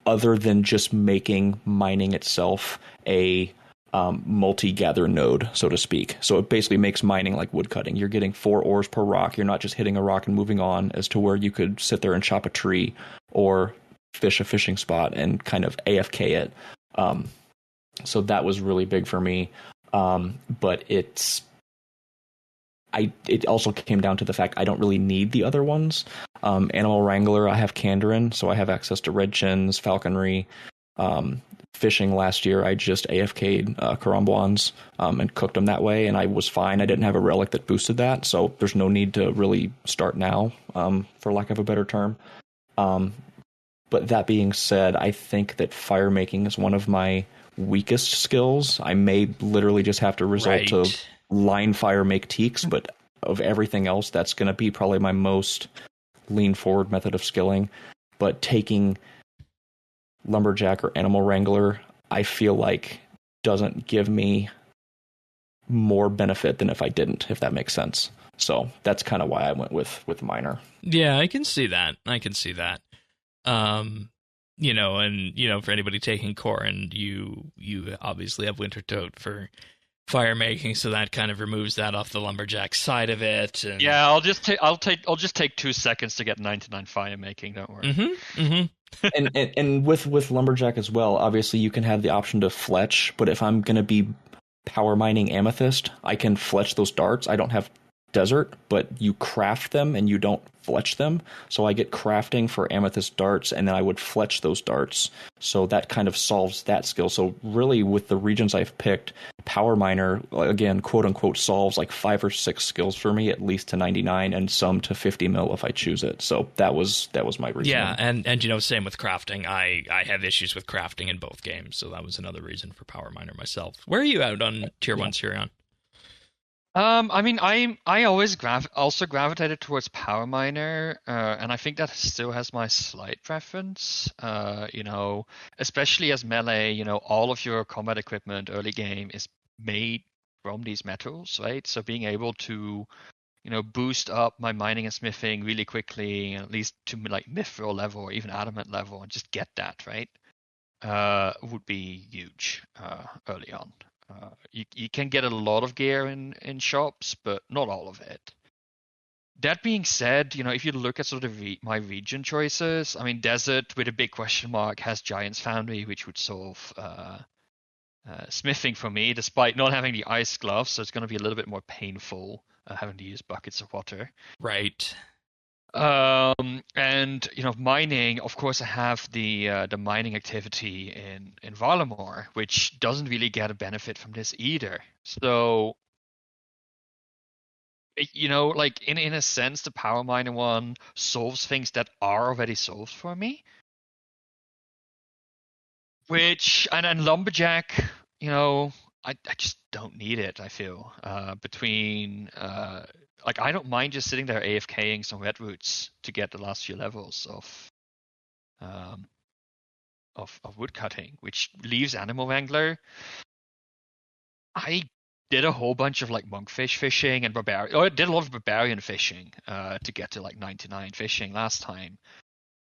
Other than just making mining itself a multi-gather node, so to speak. So it basically makes mining like woodcutting. You're getting 4 ores per rock. You're not just hitting a rock and moving on, as to where you could sit there and chop a tree or fish a fishing spot and kind of AFK it. So that was really big for me. But it also came down to the fact I don't really need the other ones. Animal Wrangler, I have Kandarin, so I have access to Red Chins, Falconry. Fishing last year, I just AFK'd Karambwans and cooked them that way, and I was fine. I didn't have a relic that boosted that, so there's no need to really start now, for lack of a better term. But that being said, I think that fire making is one of my weakest skills. I may literally just have to resort to line fire make teaks, but of everything else, that's going to be probably my most lean forward method of skilling. But taking lumberjack or animal wrangler, I feel like doesn't give me more benefit than if I didn't, if that makes sense. So that's kind of why I went with miner. Yeah, I can see that. For anybody taking Corrin, you obviously have Winter Tote for fire making, so that kind of removes that off the lumberjack side of it. And... Yeah, I'll just take 2 seconds to get 99 fire making. Don't worry. Mm-hmm, mm-hmm. and with lumberjack as well, obviously you can have the option to fletch, but if I'm gonna be power mining amethyst, I can fletch those darts. I don't have desert, but you craft them and you don't fletch them. So I get crafting for amethyst darts, and then I would fletch those darts. So that kind of solves that skill. So really, with the regions I've picked, power miner, again, quote unquote, solves like 5 or 6 skills for me, at least to 99, and some to 50 mil if I choose it. So that was my reason. Yeah, and same with crafting. I have issues with crafting in both games, so that was another reason for power miner myself. Where are you out on tier 1 Sirion? I always also gravitated towards power miner, and I think that still has my slight preference. Especially as melee, all of your combat equipment early game is made from these metals, right? So being able to, boost up my mining and smithing really quickly, at least to like mithril level or even adamant level, and just get that right, would be huge early on. You can get a lot of gear in shops, but not all of it. That being said, if you look at sort of my region choices, I mean, Desert with a big question mark has Giant's Foundry, which would solve smithing for me, despite not having the ice gloves, so it's going to be a little bit more painful having to use buckets of water. Right. And mining, of course, I have the mining activity in Valamor, which doesn't really get a benefit from this either. So, like in a sense, the power miner one solves things that are already solved for me. Which and lumberjack, I just don't need it. I feel between. Like, I don't mind just sitting there AFKing some red roots to get the last few levels of wood cutting, which leaves Animal Wrangler. I did a whole bunch of like monkfish fishing and I did a lot of barbarian fishing to get to like 99 fishing last time,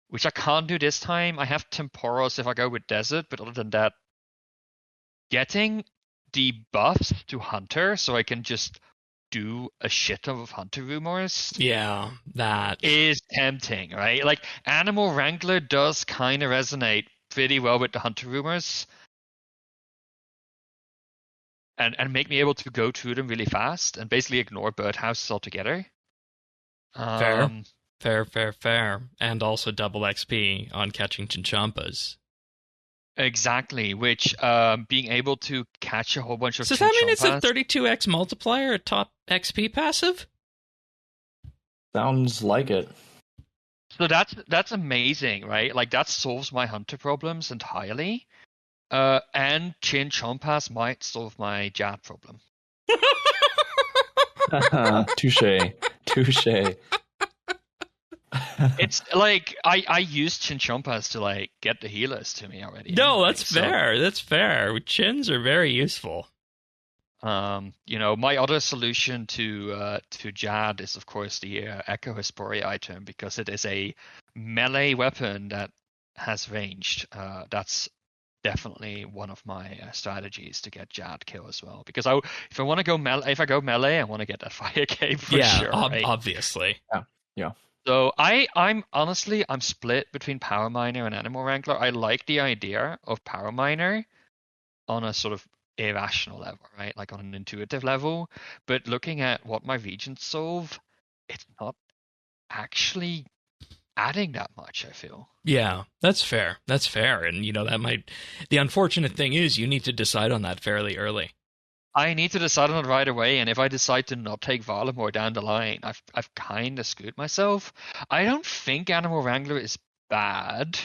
which I can't do this time. I have Temporos if I go with Desert, but other than that, getting the buffs to Hunter so I can just do a shit of Hunter rumors. Yeah, that is tempting, right? Like Animal Wrangler does kind of resonate pretty well with the Hunter rumors, and make me able to go through them really fast and basically ignore birdhouses altogether. Fair, and also double XP on catching Chinchampas. Exactly, which being able to catch a whole bunch of. Does that mean it's a 32x multiplier, a top XP passive? Sounds like it. So that's amazing, right? Like that solves my hunter problems entirely. And Chinchampas might solve my Jad problem. Touche. It's like I used Chinchampas to like get the healers to me already. No, anyway, that's fair. That's fair. Chins are very useful. My other solution to Jad is of course the Echo Hesperia item, because it is a melee weapon that has ranged. That's definitely one of my strategies to get Jad kill as well. Because if I go melee, I want to get that fire cape for sure. Right? Obviously. Yeah. So I'm honestly split between Power Miner and Animal Wrangler. I like the idea of Power Miner on a sort of irrational level, right? Like on an intuitive level. But looking at what my regions solve, it's not actually adding that much, I feel. Yeah, that's fair. And the unfortunate thing is you need to decide on that fairly early. I need to decide on it right away, and if I decide to not take Valamor down the line, I've kind of screwed myself. I don't think Animal Wrangler is bad,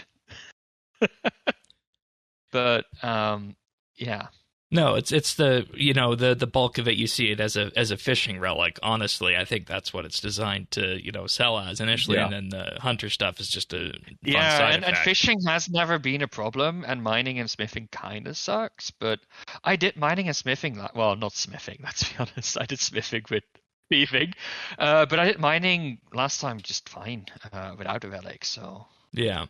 but yeah. No, it's the the bulk of it. You see it as a fishing relic. Honestly, I think that's what it's designed to sell as initially, Yeah. and then the hunter stuff is just a fun Yeah, side and effect. fishing has never been a problem, and mining and smithing kind of sucks. But I did mining and smithing, well, not smithing, let's be honest. I did smithing with thieving, but I did mining last time just fine without a relic. So Yeah.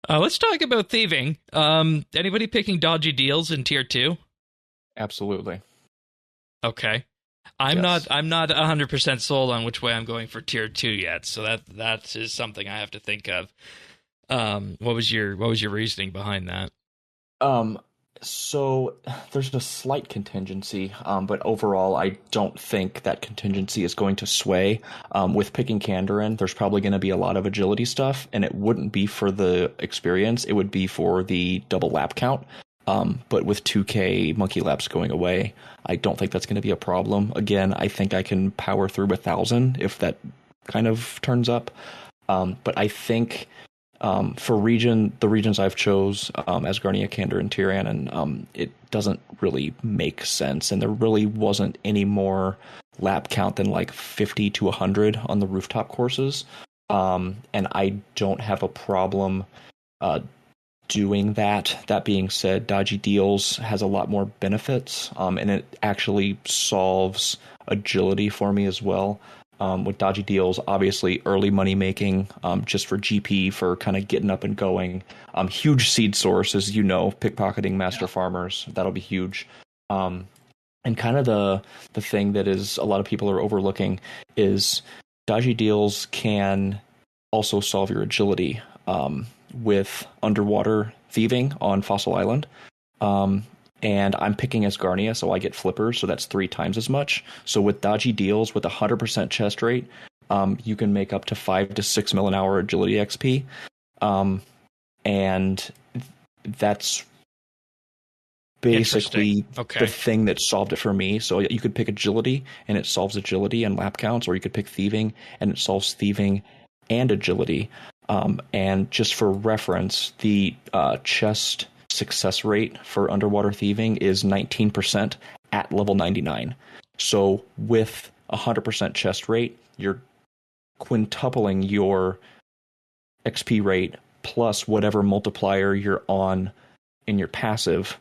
Let's talk about thieving. Anybody picking dodgy deals in tier 2? Absolutely. Okay. I'm Yes. not 100% sold on which way I'm going for tier 2 yet, so that is something I have to think of. What was your reasoning behind that? So there's a slight contingency, but overall, I don't think that contingency is going to sway. With picking Kandarin, there's probably going to be a lot of agility stuff, and it wouldn't be for the experience; it would be for the double lap count. But with 2K monkey laps going away, I don't think that's going to be a problem. Again, I think I can power through 1,000 if that kind of turns up. But I think for the regions I've chose, Asgardia, Kandor, and Tyrian, it doesn't really make sense, and there really wasn't any more lap count than like 50 to 100 on the rooftop courses, and I don't have a problem doing that. That being said, Dodgy Deals has a lot more benefits, and it actually solves agility for me as well. With Dodgy Deals, obviously early money making, just for GP, for kind of getting up and going. Huge seed source, as you know, pickpocketing master farmers, that'll be huge. And kind of the thing that is a lot of people are overlooking is Dodgy Deals can also solve your agility with underwater thieving on Fossil Island. And I'm picking Asgarnia, so I get flippers, so that's 3 times as much. So with Dodgy Deals, with 100% chest rate, you can make up to 5 to 6 mil an hour agility XP. And that's basically the thing that solved it for me. So you could pick agility, and it solves agility and lap counts, or you could pick thieving, and it solves thieving and agility. And just for reference, the chest success rate for underwater thieving is 19% at level 99. So with 100% chest rate, you're quintupling your XP rate plus whatever multiplier you're on in your passive.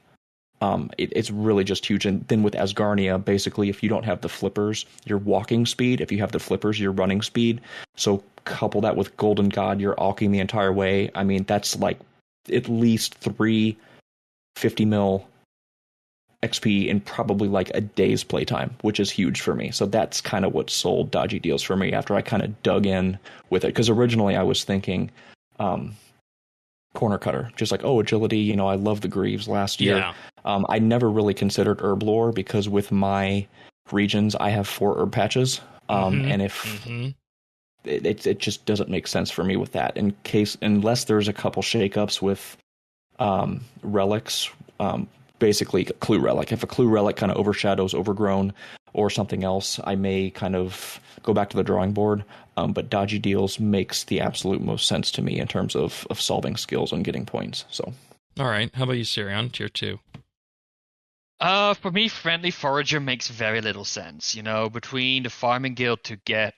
It's really just huge. And then with Asgarnia, basically, if you don't have the flippers, your walking speed. If you have the flippers, your running speed. So couple that with Golden God, you're alking the entire way. I mean, that's like at least 350 mil XP in probably like a day's playtime, which is huge for me. So that's kind of what sold Dodgy Deals for me after I kind of dug in with it. Because originally I was thinking corner cutter, just like, oh, agility, I love the Greaves last year. Yeah. I never really considered herb lore because with my regions, I have 4 herb patches. And if it just doesn't make sense for me with that, unless there's a couple shakeups with relics, basically a clue relic. If a clue relic kind of overshadows overgrown or something else, I may kind of go back to the drawing board. But Dodgy Deals makes the absolute most sense to me in terms of solving skills and getting points. So, all right, how about you, Sirion? Tier 2. For me, Friendly Forager makes very little sense. Between the farming guild to get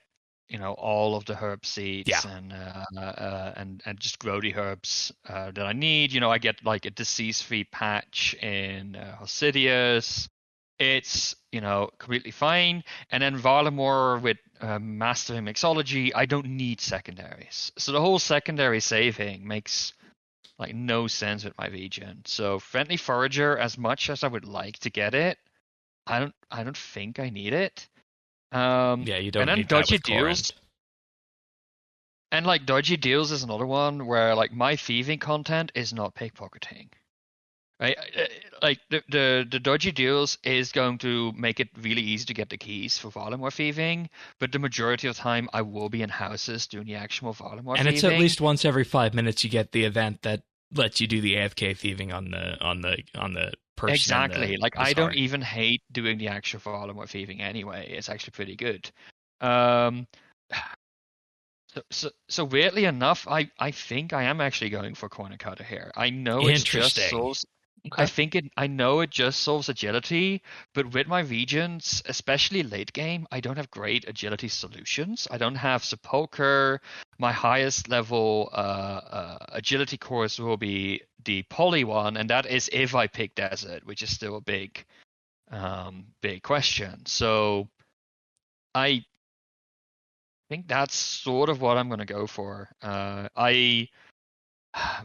all of the herb seeds and just grow the herbs that I need. I get like a disease-free patch in Hosidius. It's completely fine. And then Valimor with mastering mixology, I don't need secondaries. So the whole secondary saving makes like no sense with my region. So Friendly Forager, as much as I would like to get it, I don't think I need it. You don't need Dodgy that with Deals. And like Dodgy Deals is another one where like my thieving content is not pickpocketing. Right? Like the Dodgy Deals is going to make it really easy to get the keys for Valimor thieving, but the majority of the time I will be in houses doing the actual Valimor thieving. And it's at least once every 5 minutes you get the event that lets you do the AFK thieving on the person. Exactly. Like I don't even hate doing the actual Valimor thieving anyway. It's actually pretty good. So weirdly enough, I think I am actually going for corner cutter here. I know it's just I think I know it just solves agility, but with my regions, especially late game, I don't have great agility solutions. I don't have Sepulcher. My highest level agility course will be the Poly one, and that is if I pick Desert, which is still a big question. So I think that's sort of what I'm gonna go for.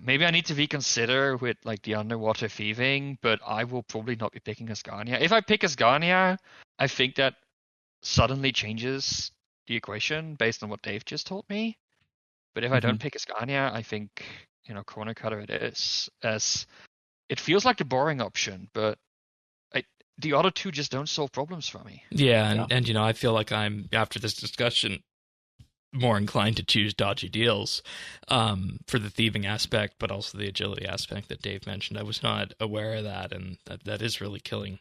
Maybe I need to reconsider with like the underwater thieving, but I will probably not be picking Asgania. If I pick Asgania, I think that suddenly changes the equation based on what Dave just told me. But if I don't pick Asgania, I think, Corner Cutter it is, as it feels like the boring option, but the other two just don't solve problems for me. Yeah, and I feel like I'm, after this discussion, more inclined to choose dodgy deals for the thieving aspect, but also the agility aspect that Dave mentioned. I was not aware of that, and that is really killing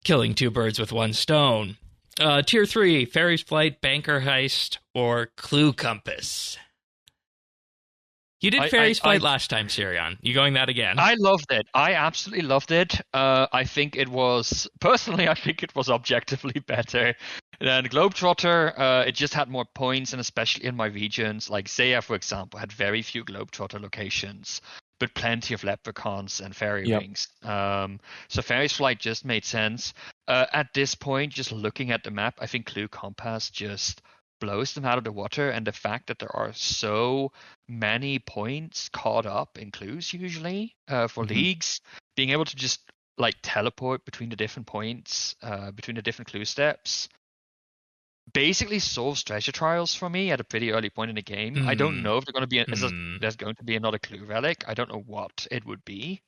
two birds with one stone. Tier 3, Fairy's Flight, Banker Heist, or Clue Compass. You did Fairy's Flight last time, Sirion. You going that again? I loved it. I absolutely loved it. I think it was objectively better than Globetrotter. It just had more points, and especially in my regions, like Zaya, for example, had very few Globetrotter locations, but plenty of leprechauns and fairy rings. So Fairy's Flight just made sense. At this point, just looking at the map, I think Clue Compass just blows them out of the water, and the fact that there are so many points caught up in clues usually for leagues, being able to just like teleport between the different points, between the different clue steps, basically solves treasure trials for me at a pretty early point in the game. I don't know if they're going to be there's going to be another clue relic. I don't know what it would be.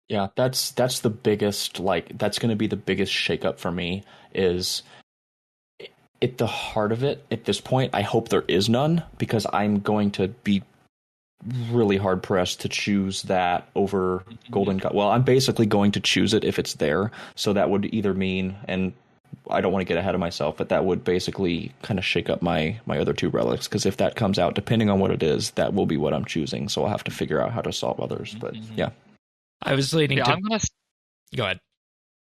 Yeah, that's the biggest, that's going to be the biggest shakeup for me, is at the heart of it at this point. I hope there is none, because I'm going to be really hard pressed to choose that over Golden God. Well, I'm basically going to choose it if it's there. So that would either mean, and I don't want to get ahead of myself, but that would basically kind of shake up my other two relics, because if that comes out, depending on what it is, that will be what I'm choosing. So I'll have to figure out how to solve others. But yeah, I was leading to. Go ahead.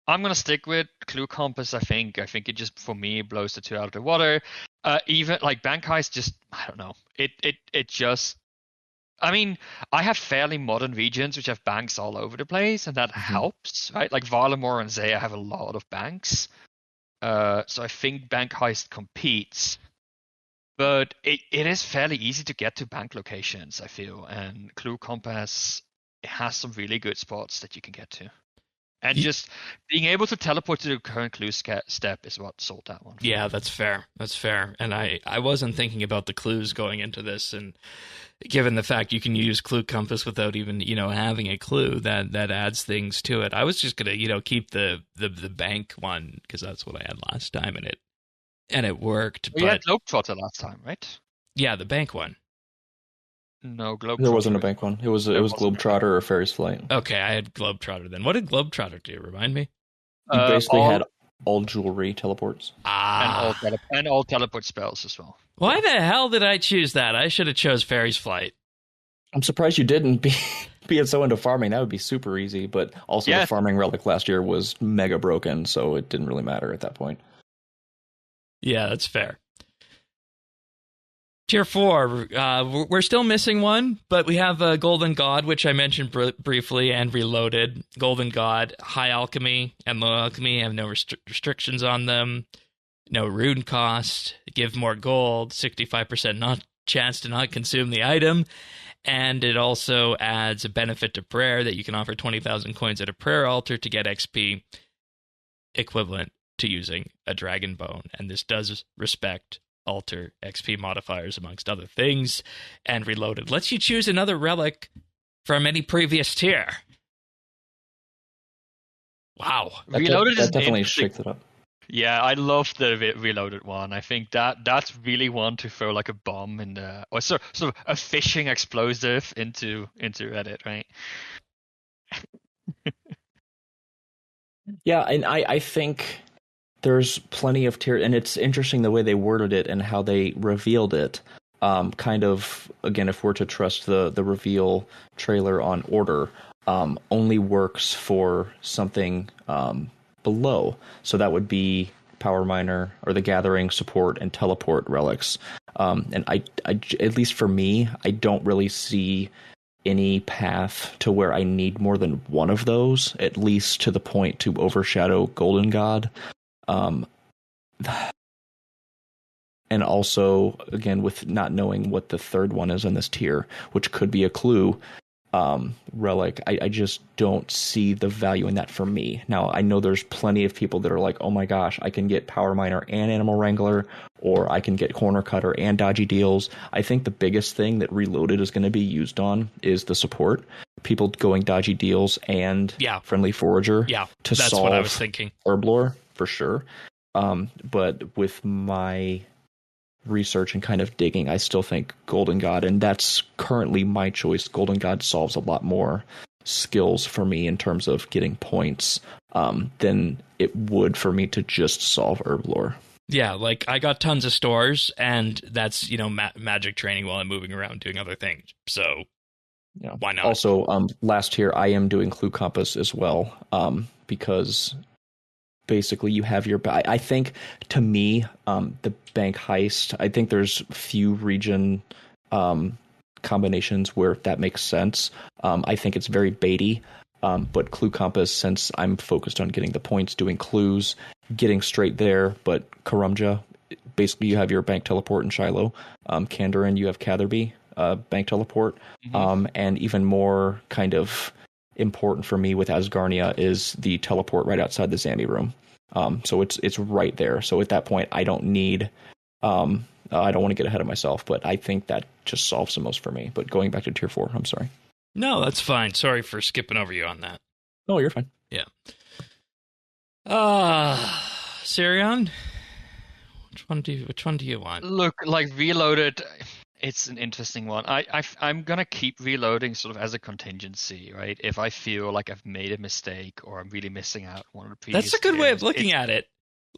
I'm gonna stick with Clue Compass. I think it just, for me, blows the two out of the water. Even like Bank Heist, just, I don't know. It just. I mean, I have fairly modern regions which have banks all over the place, and that helps, right? Like Varlamore and Zaya have a lot of banks. So I think Bank Heist competes, but it is fairly easy to get to bank locations, I feel, and Clue Compass, it has some really good spots that you can get to. And just being able to teleport to the current clue step is what sold that one. Yeah, that's fair. That's fair. And I wasn't thinking about the clues going into this, and given the fact you can use Clue Compass without even, having a clue, that adds things to it. I was just gonna, keep the bank one, because that's what I had last time, and it worked. Well, you had Globetrotter last time, right? Yeah, the bank one. No, Globetrotter. There wasn't a bank one. It was Globetrotter or Fairy's Flight. Okay, I had Globetrotter then. What did Globetrotter do? Remind me. You basically had all jewelry teleports. And all teleport spells as well. Why the hell did I choose that? I should have chose Fairy's Flight. I'm surprised you didn't, being so into farming. That would be super easy, but also the farming relic last year was mega broken, so it didn't really matter at that point. Yeah, that's fair. Tier 4, we're still missing one, but we have Golden God, which I mentioned briefly, and Reloaded. Golden God, High Alchemy and Low Alchemy have no restrictions on them, no rune cost, give more gold, 65% chance to not consume the item, and it also adds a benefit to prayer that you can offer 20,000 coins at a prayer altar to get XP equivalent to using a dragon bone, and this does respect altar XP modifiers, amongst other things. And Reloaded lets you choose another relic from any previous tier. Wow. Reloaded that definitely shakes it up. Yeah, I love the Reloaded one. I think that's really one to throw like a bomb in the, or sort of a fishing explosive into Reddit, right? Yeah, and I think there's plenty of tier, and it's interesting the way they worded it and how they revealed it. kind of, again, if we're to trust the reveal trailer on order, only works for something below. So that would be Power Miner or the Gathering, Support, and Teleport relics. And I, at least for me, I don't really see any path to where I need more than one of those, at least to the point to overshadow Golden God. And also, again, with not knowing what the third one is in this tier, which could be a clue, Relic, I just don't see the value in that for me. Now, I know there's plenty of people that are like, oh my gosh, I can get Power Miner and Animal Wrangler, or I can get Corner Cutter and Dodgy Deals. I think the biggest thing that Reloaded is going to be used on is the support. People going Dodgy Deals and Friendly Forager to that's solve what I was thinking. Herblore, for sure. But with my research and kind of digging, I still think Golden God, and that's currently my choice. Golden God solves a lot more skills for me in terms of getting points than it would for me to just solve Herblore. Yeah, like I got tons of stores, and that's, magic training while I'm moving around doing other things. So why not? Also, last tier I am doing Clue Compass as well, because basically you have your, I think to me, the bank heist, I think there's few region combinations where that makes sense. I think it's very baity, but Clue Compass, since I'm focused on getting the points, doing clues, getting straight there, but Karumja, basically you have your bank teleport in Shiloh. Kandarin, you have Catherby, bank teleport, and even more kind of important for me with Asgarnia is the teleport right outside the Zambi room. So it's right there. So at that point, I don't need, I don't want to get ahead of myself, but I think that just solves the most for me. But going back to tier 4, I'm sorry. No, that's fine. Sorry for skipping over you on that. Oh, you're fine. Yeah. Sirion, which one do you want? Look, like Reloaded, it's an interesting one. I'm gonna keep Reloading sort of as a contingency, right? If I feel like I've made a mistake or I'm really missing out one of the previous. That's a good way of looking at it.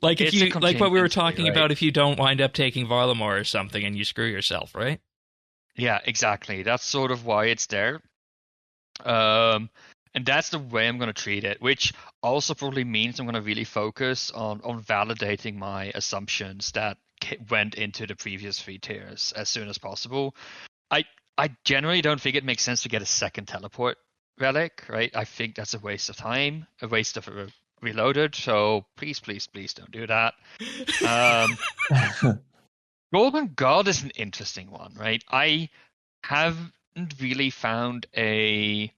Like if you, like what we were talking about, if you don't wind up taking Varlamore or something and you screw yourself, right? Yeah, exactly. That's sort of why it's there. And that's the way I'm going to treat it, which also probably means I'm going to really focus on validating my assumptions that went into the previous 3 tiers as soon as possible. I generally don't think it makes sense to get a second teleport relic, right? I think that's a waste of time, a waste of a Reloaded. So please don't do that. Golden God is an interesting one, right? I haven't really found a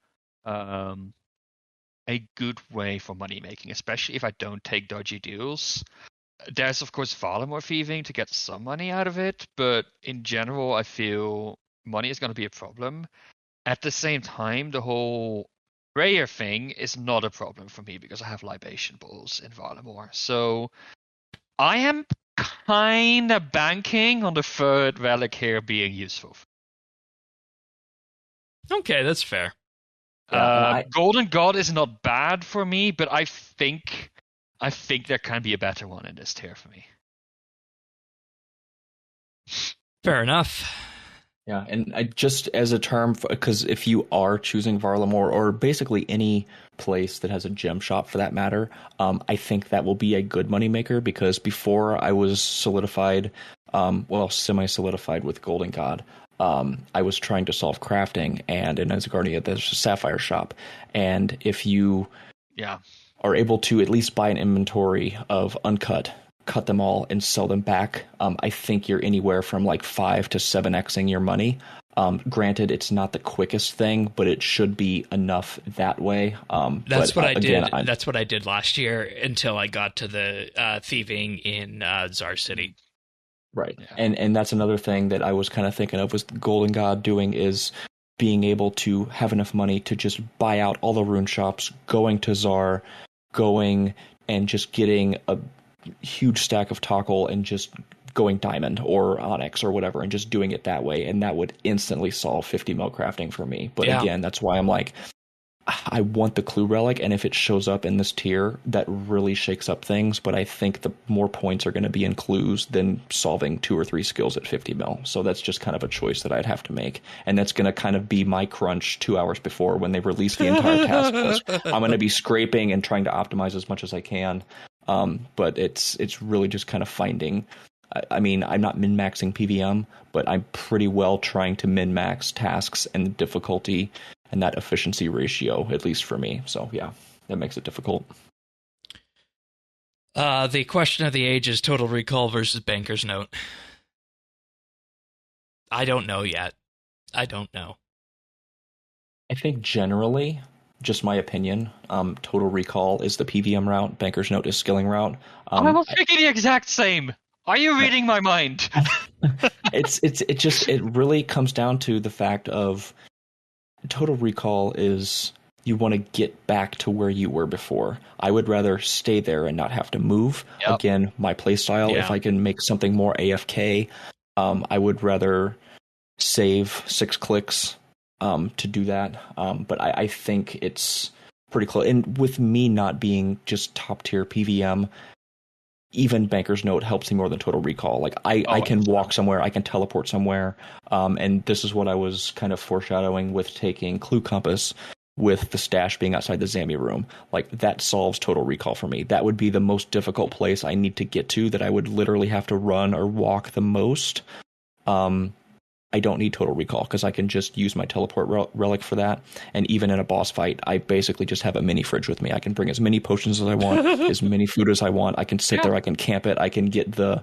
good way for money making, especially if I don't take dodgy deals. There's of course Valimor thieving to get some money out of it, but in general I feel money is going to be a problem. At the same time, the whole prayer thing is not a problem for me because I have libation balls in Valimor. So I am kind of banking on the third relic here being useful. Okay, that's fair. Golden God is not bad for me, but I think there can be a better one in this tier for me. Fair enough. Yeah, and I just as a term, because if you are choosing Varlamore or basically any place that has a gem shop for that matter, I think that will be a good moneymaker because before I was solidified, semi-solidified with Golden God, I was trying to solve crafting, and in Asgardia there's a Sapphire shop, and if you are able to at least buy an inventory of uncut, cut them all and sell them back, I think you're anywhere from like 5 to 7xing your money. Granted, it's not the quickest thing, but it should be enough that way. That's what I did. That's what I did last year until I got to the thieving in Tsar City. Right, yeah. And that's another thing that I was kind of thinking of was Golden God doing is being able to have enough money to just buy out all the rune shops, going to Tsar, going and just getting a huge stack of Toggle and just going Diamond or Onyx or whatever and just doing it that way, and that would instantly solve 50 mil crafting for me. But again, that's why I'm like, I want the clue relic, and if it shows up in this tier, that really shakes up things. But I think the more points are going to be in clues than solving 2 or 3 skills at 50 mil. So that's just kind of a choice that I'd have to make, and that's going to kind of be my crunch 2 hours before when they release the entire task list. I'm going to be scraping and trying to optimize as much as I can, but it's really just kind of finding. I mean, I'm not min-maxing PVM, but I'm pretty well trying to min-max tasks and the difficulty and that efficiency ratio, at least for me. So yeah, that makes it difficult. The question of the age is Total Recall versus Banker's Note. I don't know yet. I don't know. I think generally, just my opinion, Total Recall is the PVM route, Banker's Note is skilling route. I was thinking the exact same. Are you reading my mind? It really comes down to the fact of Total Recall is you want to get back to where you were before. I would rather stay there and not have to move. Yep. Again, my play style, if I can make something more AFK, I would rather save 6 clicks to do that. But I think it's pretty close. And with me not being just top tier PVM, even Banker's Note helps me more than Total Recall. Like I can walk somewhere, I can teleport somewhere, and this is what I was kind of foreshadowing with taking Clue Compass with the stash being outside the Zammy room. Like that solves Total Recall for me. That would be the most difficult place I need to get to, that I would literally have to run or walk the most. I don't need Total Recall because I can just use my teleport relic for that. And even in a boss fight, I basically just have a mini fridge with me. I can bring as many potions as I want, as many food as I want. I can sit there, I can camp it, I can get the,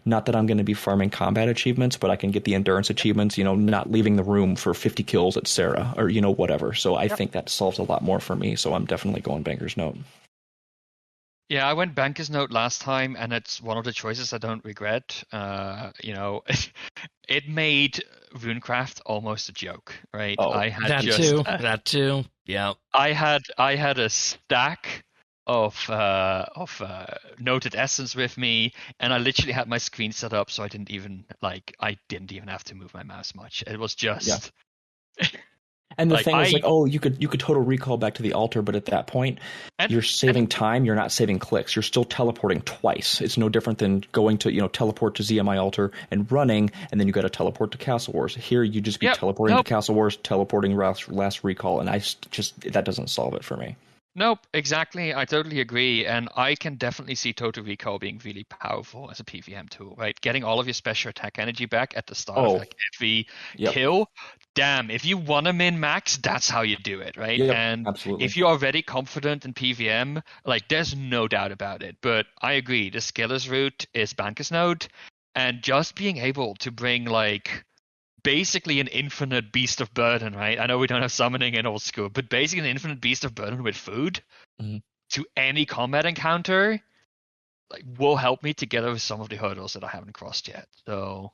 not that I'm going to be farming combat achievements, but I can get the endurance achievements, not leaving the room for 50 kills at Sarah or, whatever. So I think that solves a lot more for me. So I'm definitely going Banker's Note. Yeah, I went Banker's Note last time, and it's one of the choices I don't regret. It made Runecraft almost a joke, right? I had that too. Yeah. I had a stack of noted essence with me, and I literally had my screen set up so I didn't even have to move my mouse much. It was just. Yeah. And the thing is, you could Total Recall back to the altar, but at that point, you're saving time. You're not saving clicks. You're still teleporting twice. It's no different than going to teleport to ZMI altar and running, and then you got to teleport to Castle Wars. Here, you just be teleporting to Castle Wars, teleporting last recall, and that doesn't solve it for me. Nope, exactly. I totally agree, and I can definitely see Total Recall being really powerful as a PVM tool, right? Getting all of your special attack energy back at the start of every kill. Damn, if you want to min-max, that's how you do it, right? Yep, and absolutely. If you're already confident in PVM, there's no doubt about it. But I agree, the skillers route is Banker's Note, and just being able to bring basically an infinite beast of burden, right? I know we don't have summoning in old school, but basically an infinite beast of burden with food to any combat encounter will help me to get over some of the hurdles that I haven't crossed yet. So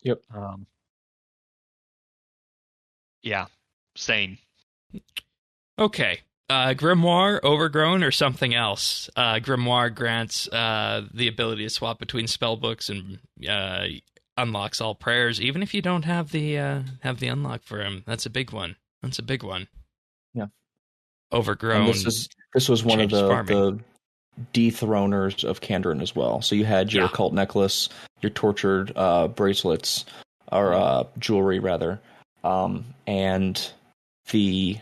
same. Okay. Grimoire, Overgrown, or something else? Grimoire grants the ability to swap between spellbooks and unlocks all prayers, even if you don't have the unlock for him. That's a big one. Yeah. Overgrown. And this was one of the dethroners of Kandrin as well. So you had your occult necklace, your tortured bracelets, or jewelry rather, and the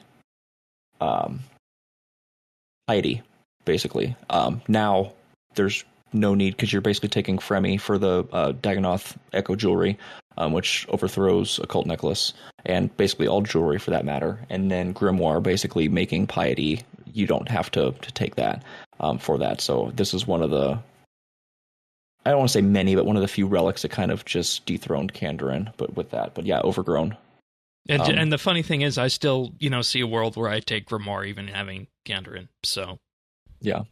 piety, basically. Now there's no need because you're basically taking Fremi for the Dagonoth Echo jewelry, which overthrows Occult Necklace and basically all jewelry for that matter. And then Grimoire basically making piety. You don't have to take that for that. So this is one of the, I don't want to say many, but one of the few relics that kind of just dethroned Kandrin. But with that, Overgrown. And the funny thing is, I still see a world where I take Grimoire even having Kandrin. So yeah.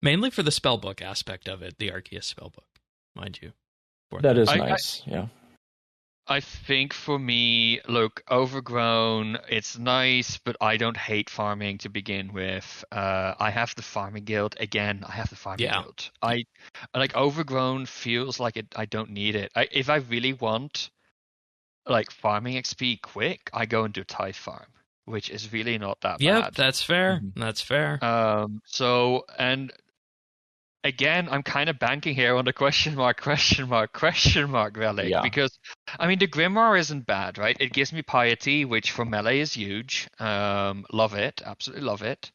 Mainly for the spellbook aspect of it, the Arceus spellbook, mind you. That is nice, yeah. I think for me, look, Overgrown, it's nice, but I don't hate farming to begin with. I have the farming guild. Again, I have the farming guild. I Overgrown feels like I don't need it. If I really want farming XP quick, I go and do Tithe Farm, which is really not that Yep, bad. that's fair. Mhm. That's fair. So, and again, I'm kind of banking here on the question mark relic, Yeah. because I mean the Grimoire isn't bad, right? It gives me piety, which for melee is huge. Love it, absolutely love it.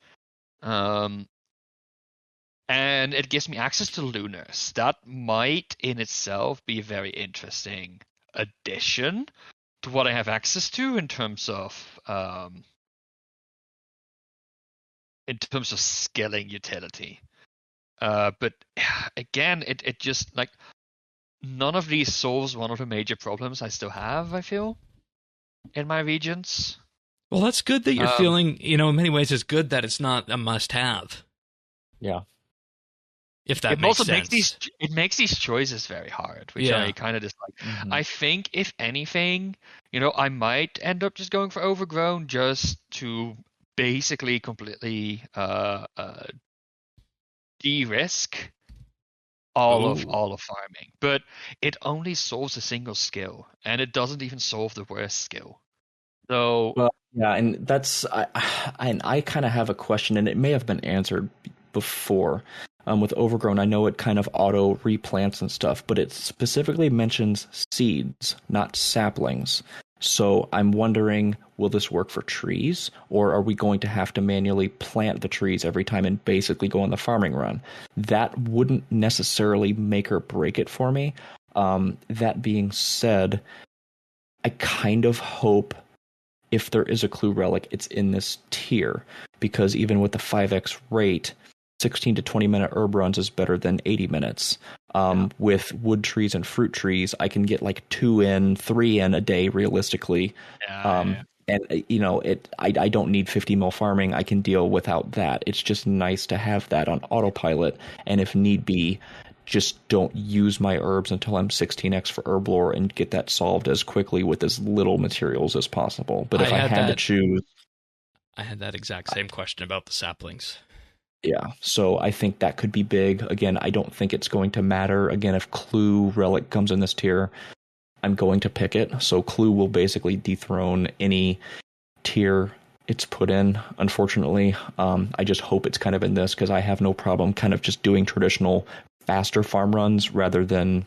And it gives me access to Lunars. That might in itself be a very interesting addition to what I have access to in terms of skilling utility. But again, it just like none of these solves one of the major problems I still have, I feel, in my regions. Well, that's good that you're feeling, in many ways it's good that it's not a must-have. Yeah. If that makes sense. It makes these choices very hard, which I kind of dislike. Mhm. I think, if anything, I might end up just going for Overgrown just to basically completely de-risk all of farming. But it only solves a single skill, and it doesn't even solve the worst skill. So Well, yeah, and that's I kind of have a question, and it may have been answered before. With Overgrown, I know it kind of auto replants and stuff, but it specifically mentions seeds, not saplings. So I'm wondering, will this work for trees, or are we going to have to manually plant the trees every time and basically go on the farming run? That wouldn't necessarily make or break it for me. That being said, I kind of hope if there is a clue relic, it's in this tier, because even with the 5x rate, 16 to 20 minute herb runs is better than 80 minutes. With wood trees and fruit trees, I can get like 2 in, 3 in a day realistically. And I don't need 50 mil farming. I can deal without that. It's just nice to have that on autopilot. And if need be, just don't use my herbs until I'm 16x for herb lore and get that solved as quickly with as little materials as possible. But if I had to choose, I had that exact same question about the saplings. Yeah, so I think that could be big. Again, I don't think it's going to matter. Again, if Clue Relic comes in this tier, I'm going to pick it. So Clue will basically dethrone any tier it's put in, unfortunately. I just hope it's kind of in this, because I have no problem kind of just doing traditional faster farm runs rather than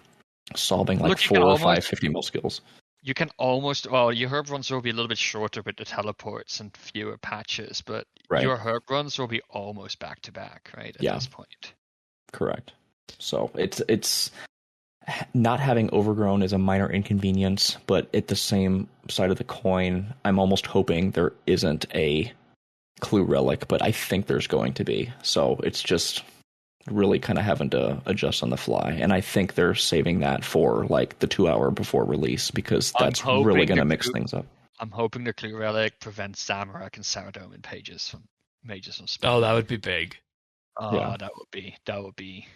solving like 4 or 5 50 mil skills. You can almost, your herb runs will be a little bit shorter with the teleports and fewer patches, but your herb runs will be almost back to back, right? At this point. Correct. So it's not having Overgrown is a minor inconvenience, but at the same side of the coin, I'm almost hoping there isn't a Clue Relic, but I think there's going to be. So it's just really kind of having to adjust on the fly, and I think they're saving that for like the 2 hour before release, because that's really going to mix things up. I'm hoping the Clue Relic prevents Zamorak and Saradomin pages from spamming. Oh, that would be big. That would be.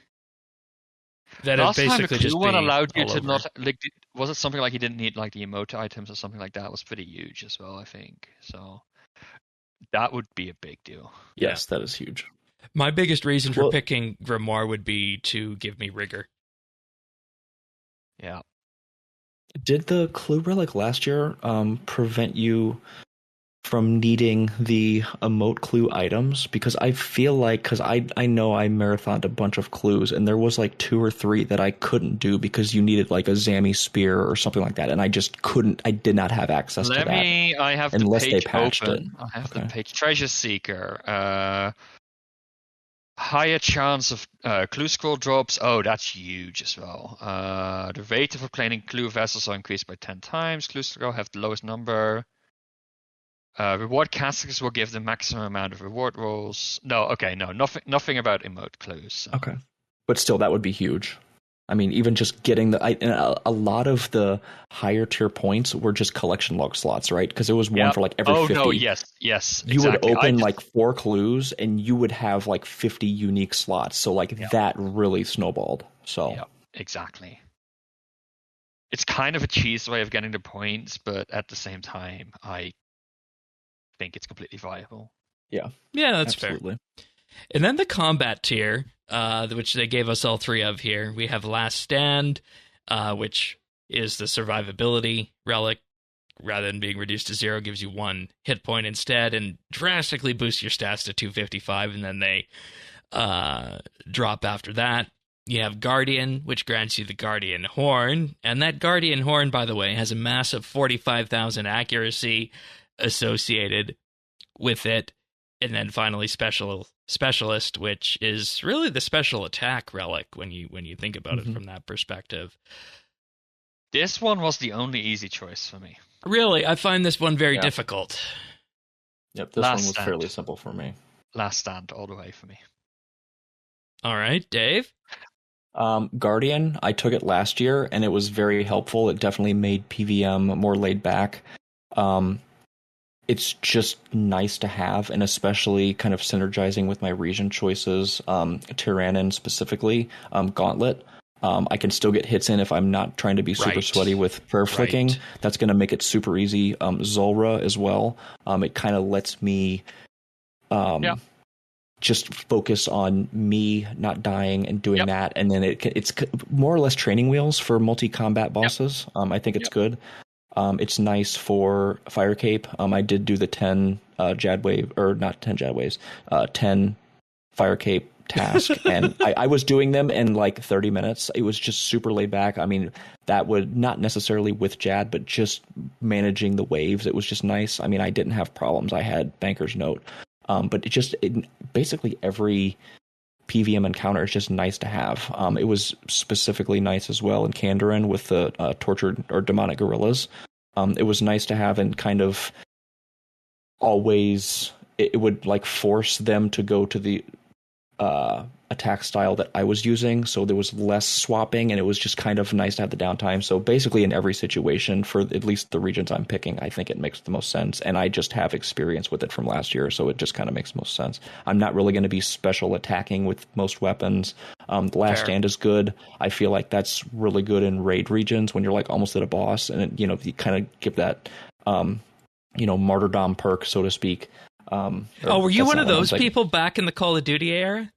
That last it basically time the Clue just one allowed you to over. not like. Was it something like you didn't need like the emote items or something like that? It was pretty huge as well, I think. So that would be a big deal. Yes, that is huge. My biggest reason for picking Grimoire would be to give me rigor. Yeah. Did the Clue Relic last year prevent you from needing the emote clue items? Because I feel like, because I know I marathoned a bunch of clues, and there was like 2 or 3 that I couldn't do because you needed like a Zammy spear or something like that, and I just couldn't. I did not have access to that. I have unless the page they patched open. it. I have the page. Treasure Seeker. Higher chance of clue scroll drops. Oh, that's huge as well. The rate of obtaining clue vessels are increased by 10 times. Clue scroll have the lowest number. Reward casters will give the maximum amount of reward rolls. Nothing about emote clues. So. Okay, but still, that would be huge. I mean, even just getting a lot of the higher tier points were just collection log slots, right? Because it was one for like every 50. Oh, no, yes. You would open like 4 clues, and you would have like 50 unique slots. So like that really snowballed. So yeah, exactly. It's kind of a cheese way of getting the points, but at the same time, I think it's completely viable. Yeah, that's absolutely fair. And then the combat tier, which they gave us all 3 of here. We have Last Stand, which is the survivability relic. rather than being reduced to 0, gives you 1 hit point instead, and drastically boosts your stats to 255, and then they drop after that. You have Guardian, which grants you the Guardian Horn, and that Guardian Horn, by the way, has a massive 45,000 accuracy associated with it. And then finally Specialist, which is really the special attack relic when you think about it from that perspective. This one was the only easy choice for me. Really, I find this one very difficult. Yep, this one was fairly simple for me. Last Stand all the way for me. All right, Dave? Guardian, I took it last year, and it was very helpful. It definitely made PVM more laid back. It's just nice to have, and especially kind of synergizing with my region choices, Tyrannon specifically, Gauntlet. I can still get hits in if I'm not trying to be super sweaty with prayer flicking. Right. That's going to make it super easy. Zulrah as well. It kind of lets me just focus on me not dying and doing that. And then it's more or less training wheels for multi-combat bosses. I think it's good. It's nice for Fire Cape. I did do the 10 Jadwave, or not 10 Jadwaves, 10 Fire Cape task, and I was doing them in like 30 minutes. It was just super laid back. I mean, that would not necessarily with Jad, but just managing the waves. It was just nice. I mean, I didn't have problems. I had Banker's Note. But basically every PVM encounter is just nice to have. It was specifically nice as well in Kandarin with the tortured or demonic gorillas. It was nice to have, and kind of always it would like force them to go to the attack style that I was using, so there was less swapping, and it was just kind of nice to have the downtime. So basically in every situation, for at least the regions I'm picking, I think it makes the most sense, and I just have experience with it from last year, so it just kind of makes most sense. I'm not really going to be special attacking with most weapons. The Last Stand is good. I feel like that's really good in raid regions when you're like almost at a boss, and you kind of give that martyrdom perk, so to speak. Were you one of those people back in the Call of Duty era?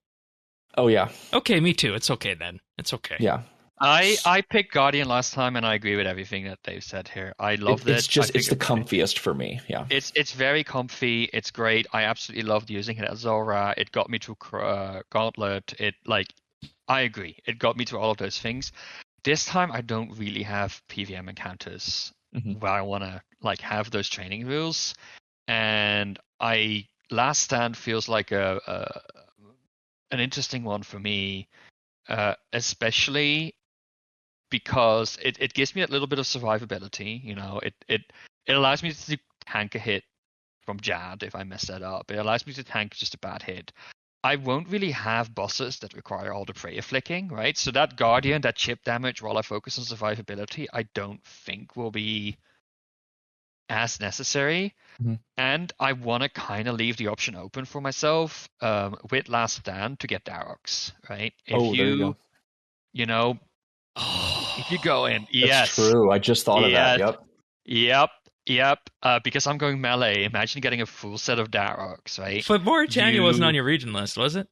Oh, yeah. Okay, me too. It's okay then. It's okay. Yeah. I picked Guardian last time, and I agree with everything that they've said here. I love it. It's the comfiest for me. Yeah. It's very comfy. It's great. I absolutely loved using it at Zora. It got me to Gauntlet. I agree. It got me to all of those things. This time, I don't really have PVM encounters where I want to have those training rules, and Last Stand feels like an interesting one for me, especially because it gives me a little bit of survivability. It allows me to tank a hit from Jad if I mess that up. It allows me to tank just a bad hit. I won't really have bosses that require all the prayer flicking, right? So that Guardian, that chip damage while I focus on survivability, I don't think will be as necessary. And I want to kind of leave the option open for myself with Last Stand to get Darox, right? There you go. If you go in, That's true. I just thought of that. Yep. Because I'm going melee. Imagine getting a full set of Darox, right? But Mauritania wasn't on your region list, was it?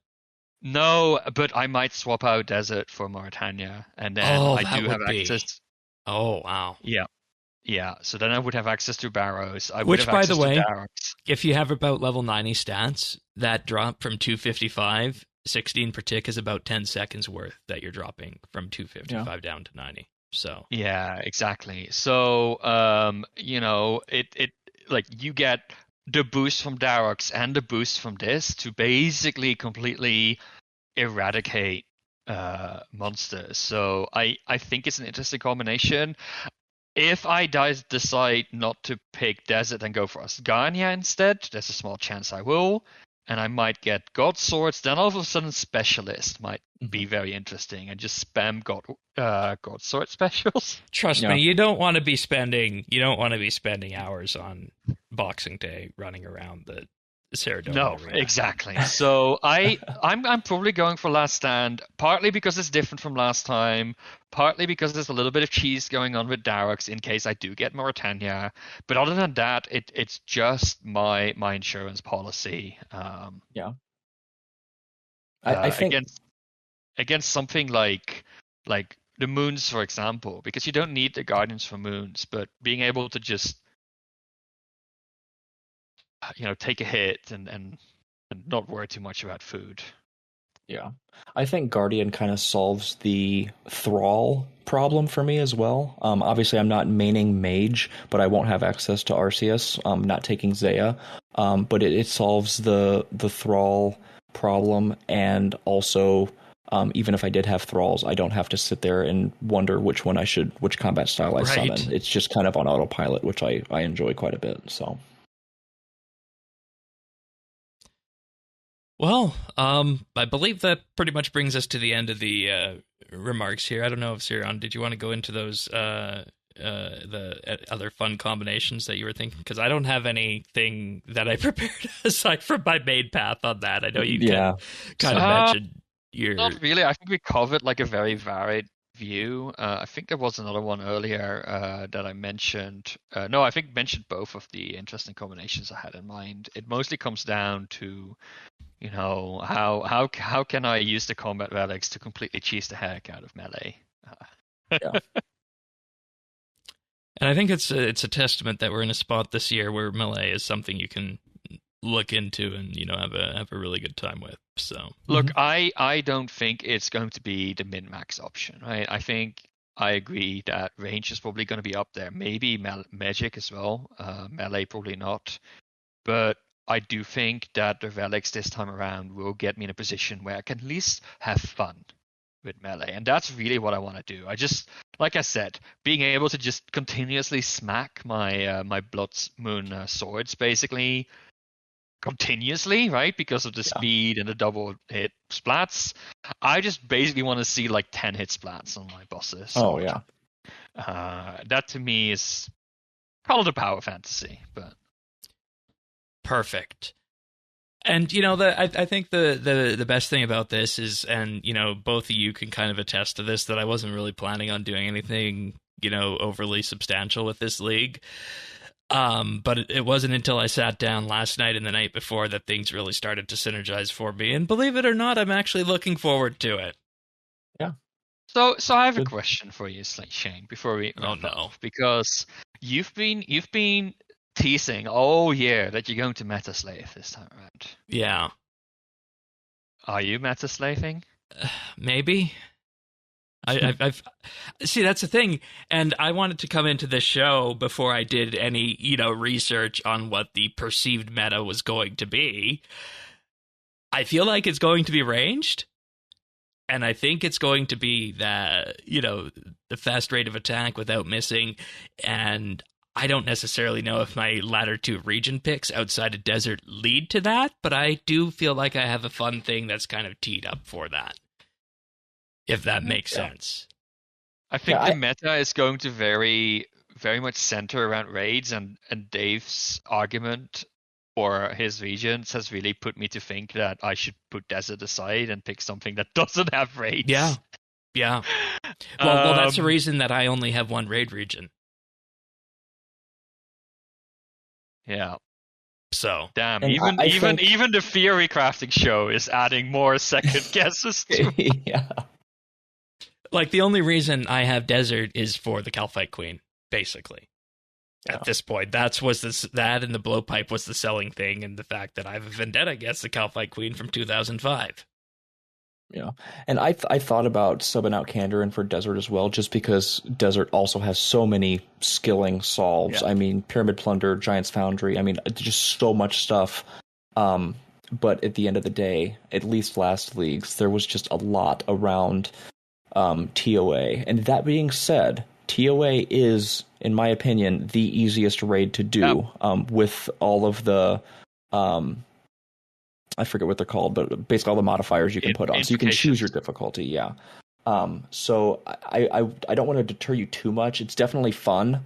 No, but I might swap out Desert for Mauritania, and then I do have access. Oh, wow. Yeah, so then I would have access to Barrows. Which, by the way, if you have about level 90 stats, that drop from 255, 16 per tick is about 10 seconds worth that you're dropping from 255 down to 90. So yeah, exactly. So you get the boost from Darox and the boost from this to basically completely eradicate monsters. So I think it's an interesting combination. If I decide not to pick Desert and go for Asgania instead, there's a small chance I will, and I might get God Swords. Then all of a sudden, Specialist might be very interesting, and just spam God Sword specials. Trust me, you don't want to be spending hours on Boxing Day running around the Ceradon. No, arena. Exactly. So I'm probably going for Last Stand, partly because it's different from last time, partly because there's a little bit of cheese going on with Darox in case I do get Mauritania. But other than that, it's just my insurance policy. I think against something like the moons, for example, because you don't need the Guardians for moons, but being able to just take a hit and not worry too much about food. Yeah. I think Guardian kind of solves the Thrall problem for me as well. Obviously, I'm not maining Mage, but I won't have access to Arceus. Not taking Zaya. But it solves the Thrall problem, and also, even if I did have Thralls, I don't have to sit there and wonder which combat style I Right. summon. It's just kind of on autopilot, which I enjoy quite a bit. So. Well, I believe that pretty much brings us to the end of the remarks here. I don't know if Siron, did you want to go into those the other fun combinations that you were thinking? Because I don't have anything that I prepared aside from my main path on that. I know you kind of mentioned your. Not really. I think we covered like a very varied view. I think there was another one earlier that I mentioned. No, I think mentioned both of the interesting combinations I had in mind. It mostly comes down to how can I use the combat relics to completely cheese the heck out of melee? Yeah. And I think it's a testament that we're in a spot this year where melee is something you can look into and have a really good time with. So look, I don't think it's going to be the min-max option, right? I think I agree that range is probably going to be up there. Maybe magic as well. Melee probably not, but I do think that the relics this time around will get me in a position where I can at least have fun with melee. And that's really what I want to do. I just, like I said, being able to just continuously smack my Blood Moon swords basically continuously, right? Because of the speed and the double hit splats. I just basically want to see like 10 hit splats on my bosses. Oh, yeah. That to me is call it a power fantasy, but perfect. And I think the best thing about this is, and both of you can kind of attest to this, that I wasn't really planning on doing anything overly substantial with this league. But it wasn't until I sat down last night and the night before that things really started to synergize for me. And believe it or not, I'm actually looking forward to it. Yeah. So I have a question for you, Shane, before we wrap up, because you've been teasing all year that you're going to meta slave this time around. Yeah. Are you meta slaving? Maybe. I've see, that's the thing, and I wanted to come into this show before I did any research on what the perceived meta was going to be. I feel like it's going to be ranged, and I think it's going to be that the fast rate of attack without missing, and I don't necessarily know if my latter two region picks outside of desert lead to that, but I do feel like I have a fun thing that's kind of teed up for that. If that makes sense. I think the meta is going to very, very much center around raids, and Dave's argument for his regions has really put me to think that I should put desert aside and pick something that doesn't have raids. Yeah. Well, that's the reason that I only have one raid region. Yeah. So damn, even the Theorycrafting show is adding more second guesses to yeah. Like, the only reason I have desert is for the Calphite Queen, basically. At this point, that and the blowpipe was the selling thing, and the fact that I have a vendetta against the Calphite Queen from 2005. Yeah, and I thought about subbing out Kandarin for desert as well, just because desert also has so many skilling solves. Yeah. I mean, Pyramid Plunder, Giant's Foundry. I mean, just so much stuff. But at the end of the day, at least last leagues, there was just a lot around TOA. And that being said, TOA is, in my opinion, the easiest raid to do. With all of the I forget what they're called, but basically all the modifiers you can put on, so you can choose your difficulty. Yeah. So I don't want to deter you too much. It's definitely fun,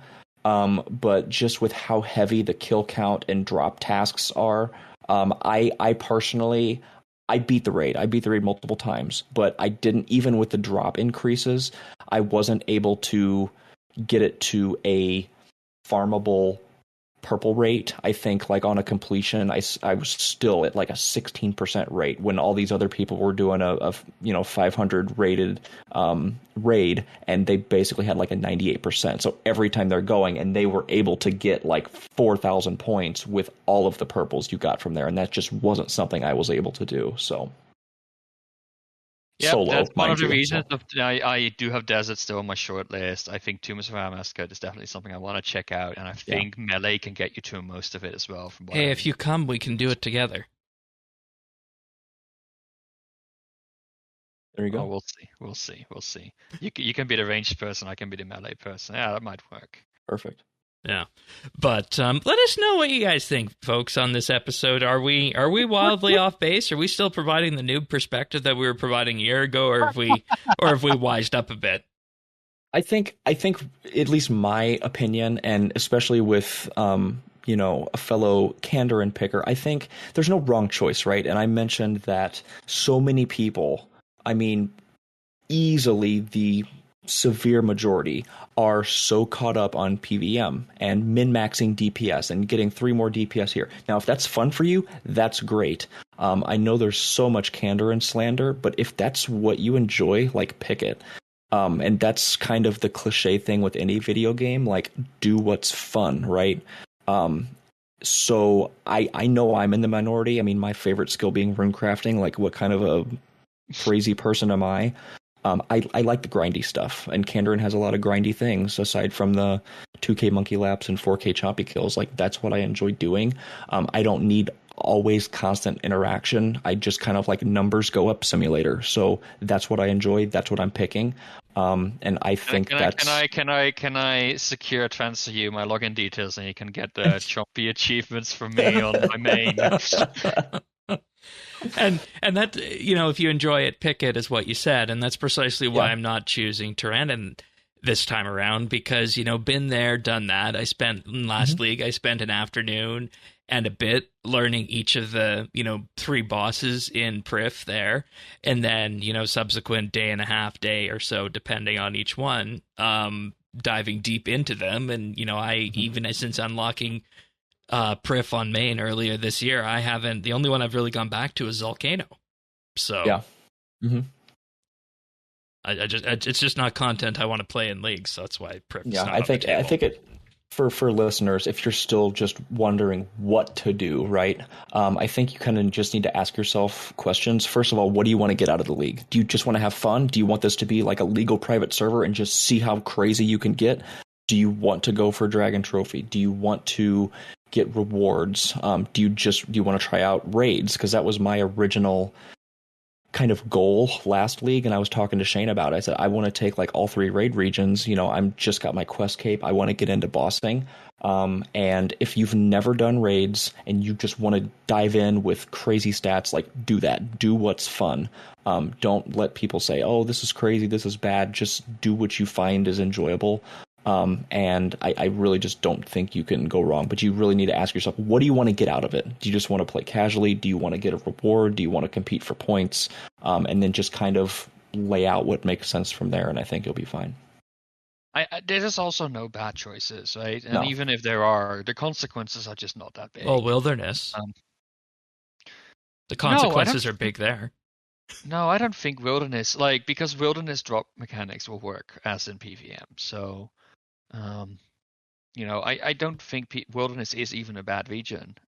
but just with how heavy the kill count and drop tasks are, I personally, I beat the raid. I beat the raid multiple times, but I didn't, even with the drop increases, I wasn't able to get it to a farmable purple rate, I think like on a completion, I was still at like a 16% rate when all these other people were doing a 500 rated raid, and they basically had like a 98%. So every time they're going, and they were able to get like 4,000 points with all of the purples you got from there, and that just wasn't something I was able to do. So. Yeah, Solo, that's one of the mind you, reasons so. I do have Desert still on my short list. I think Tombs of Amaskut is definitely something I want to check out, and I think Melee can get you to most of it as well. From what Hey, if you come, we can do it together. There you go. Oh, we'll see. You can be the ranged person, I can be the melee person. Yeah, that might work. Perfect. Yeah, but let us know what you guys think, folks, on this episode. Are we wildly off base? Are we still providing the noob perspective that we were providing a year ago, or have we wised up a bit? I think at least my opinion, and especially with a fellow Kandarin picker, I think there's no wrong choice, right? And I mentioned that so many people, I mean, easily the severe majority are so caught up on PVM and min-maxing DPS and getting 3 more DPS here. Now, if that's fun for you, that's great. I know there's so much candor and slander, but if that's what you enjoy, like, pick it. And that's kind of the cliche thing with any video game, like, do what's fun, right? So I know I'm in the minority. I mean, my favorite skill being runecrafting, like, what kind of a crazy person am I? I like the grindy stuff, and Kandarin has a lot of grindy things aside from the 2K monkey laps and 4K choppy kills. Like, that's what I enjoy doing. I don't need always constant interaction. I just kind of like numbers go up simulator. So that's what I enjoy. That's what I'm picking. And I think can I secure transfer you my login details, and you can get the choppy achievements from me on my main. And that, if you enjoy it, pick it, is what you said, and that's precisely why I'm not choosing Tyrannon this time around, because been there, done that. I spent last league, I spent an afternoon and a bit learning each of the 3 bosses in Prif there, and then subsequent day and a half, day or so, depending on each one, diving deep into them. And I even since unlocking Prif on main earlier this year, the only one I've really gone back to is Volcano. So yeah. It's just not content I want to play in leagues, so that's why Prif. Yeah, I think it for listeners, if you're still just wondering what to do, right? I think you kind of just need to ask yourself questions. First of all, what do you want to get out of the league? Do you just want to have fun? Do you want this to be like a legal private server and just see how crazy you can get? Do you want to go for Dragon Trophy? Do you want to get rewards? Do you want to try out raids? Because that was my original kind of goal last league, and I was talking to Shane about it. I said I want to take like all 3 raid regions. I'm just got my quest cape. I want to get into bossing. And if you've never done raids and you just want to dive in with crazy stats, like, do that. Do what's fun. Don't let people say, "Oh, this is crazy, this is bad." Just do what you find is enjoyable. And I really just don't think you can go wrong. But you really need to ask yourself, what do you want to get out of it? Do you just want to play casually? Do you want to get a reward? Do you want to compete for points? And then just kind of lay out what makes sense from there, and I think you'll be fine. There's also no bad choices, right? And No. even if there are, the consequences are just not that big. Well, Wilderness. The consequences are big there. No, I don't think Wilderness, because Wilderness drop mechanics will work as in PVM. So, I don't think Wilderness is even a bad region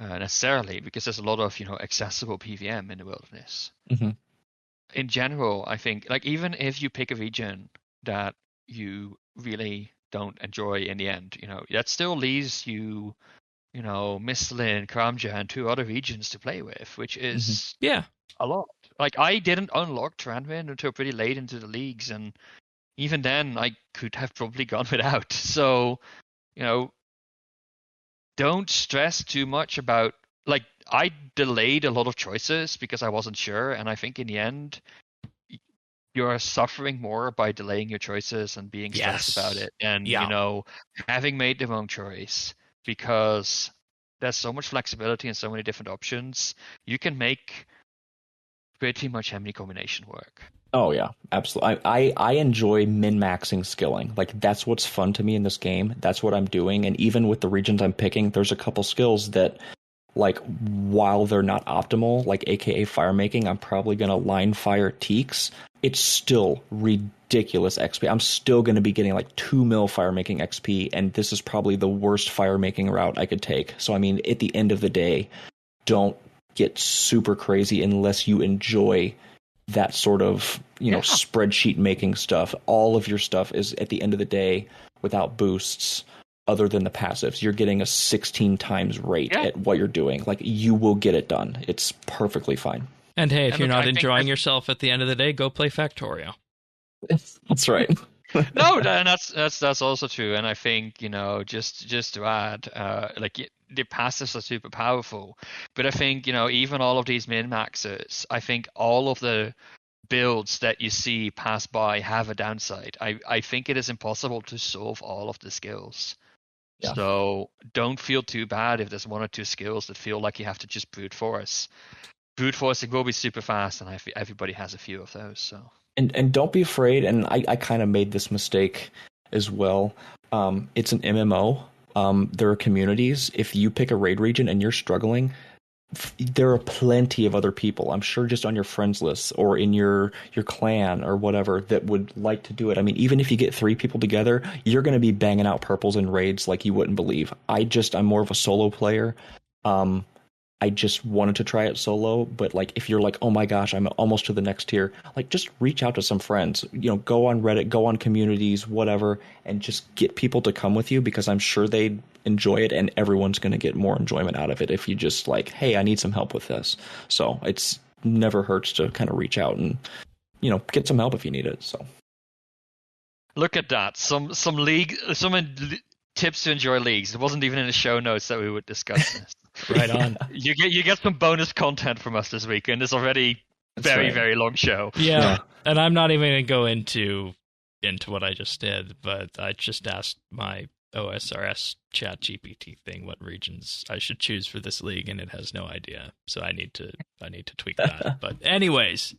necessarily, because there's a lot of accessible PVM in the Wilderness. In general, I think even if you pick a region that you really don't enjoy in the end, that still leaves you, Misthalin, Karamja, and 2 other regions to play with, which is a lot. I didn't unlock Tranvin until pretty late into the leagues, and even then I could have probably gone without. So, don't stress too much about, I delayed a lot of choices because I wasn't sure, and I think in the end you're suffering more by delaying your choices and being stressed about it, and having made the wrong choice, because there's so much flexibility and so many different options. You can make pretty much any combination work. Oh yeah, absolutely. I enjoy min-maxing skilling. Like that's what's fun to me in this game. That's what I'm doing. And even with the regions I'm picking, there's a couple skills that, like, while they're not optimal, like AKA fire making, I'm probably gonna line fire teaks. It's still ridiculous XP. I'm still gonna be getting like 2 mil fire making XP, and this is probably the worst fire making route I could take. So I mean, at the end of the day, don't get super crazy unless you enjoy that sort of, spreadsheet making stuff. All of your stuff is, at the end of the day, without boosts other than the passives. You're getting a 16 times rate at what you're doing. Like, you will get it done. It's perfectly fine. And hey, if you're not enjoying yourself at the end of the day, go play Factorio. That's right. No, and that's also true. And I think, just to add, the passives are super powerful, but I think, even all of these min maxes, I think all of the builds that you see pass by have a downside. I think it is impossible to solve all of the skills. Yeah. So don't feel too bad if there's one or two skills that feel like you have to just brute force. Brute forcing will be super fast, and everybody has a few of those. So. And don't be afraid, and I kind of made this mistake as well. It's an MMO. There are communities. If you pick a raid region and you're struggling, there are plenty of other people, I'm sure, just on your friends list or in your clan or whatever, that would like to do it. I mean, even if you get 3 people together, you're going to be banging out purples in raids like you wouldn't believe. I'm more of a solo player. I just wanted to try it solo, but like, if you're like, oh my gosh, I'm almost to the next tier, like, just reach out to some friends, go on Reddit, go on communities, whatever, and just get people to come with you, because I'm sure they'd enjoy it, and everyone's going to get more enjoyment out of it if you just like, hey, I need some help with this. So it's never hurts to kind of reach out and, get some help if you need it. So look at that. Some tips to enjoy leagues. It wasn't even in the show notes that we would discuss this. Right on. You get some bonus content from us this week, and it's already very long show. Yeah, and I'm not even going to go into what I just did, but I just asked my OSRS chat GPT thing what regions I should choose for this league, and it has no idea. So I need to tweak that. But anyways.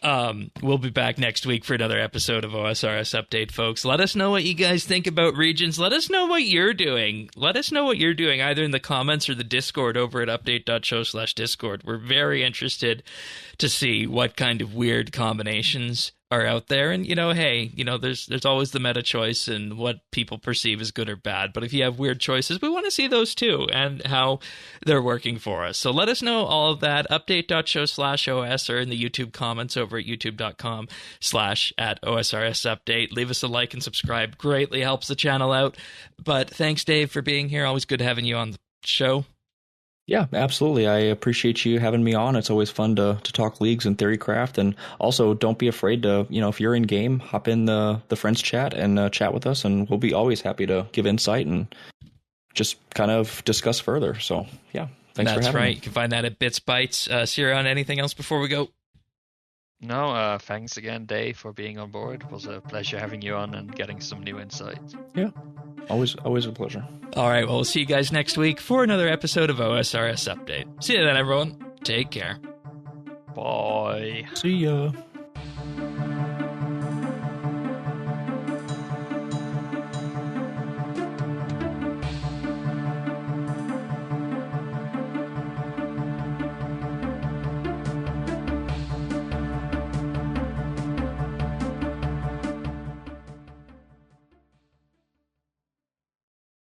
We'll be back next week for another episode of OSRS Update, folks. Let us know what you guys think about regions. Let us know what you're doing. Either in the comments or the Discord over at update.show/Discord. We're very interested to see what kind of weird combinations are out there. And, there's always the meta choice and what people perceive as good or bad. But if you have weird choices, we want to see those too, and how they're working for us. So let us know all of that. Update.show/OS, or in the YouTube comments over at youtube.com/@OSRS Update. Leave us a like and subscribe. Greatly helps the channel out. But thanks, Dave, for being here. Always good having you on the show. Yeah, absolutely. I appreciate you having me on. It's always fun to talk leagues and Theorycraft. And also, don't be afraid to, if you're in game, hop in the friends chat and chat with us. And we'll be always happy to give insight and just kind of discuss further. So, yeah, thanks for having me. That's right. You can find that at BitsBytes. Sirion, anything else before we go? No, thanks again, Dave, for being on board. It was a pleasure having you on and getting some new insights. Yeah, always a pleasure. All right, well, we'll see you guys next week for another episode of OSRS Update. See you then, everyone. Take care. Bye. See ya.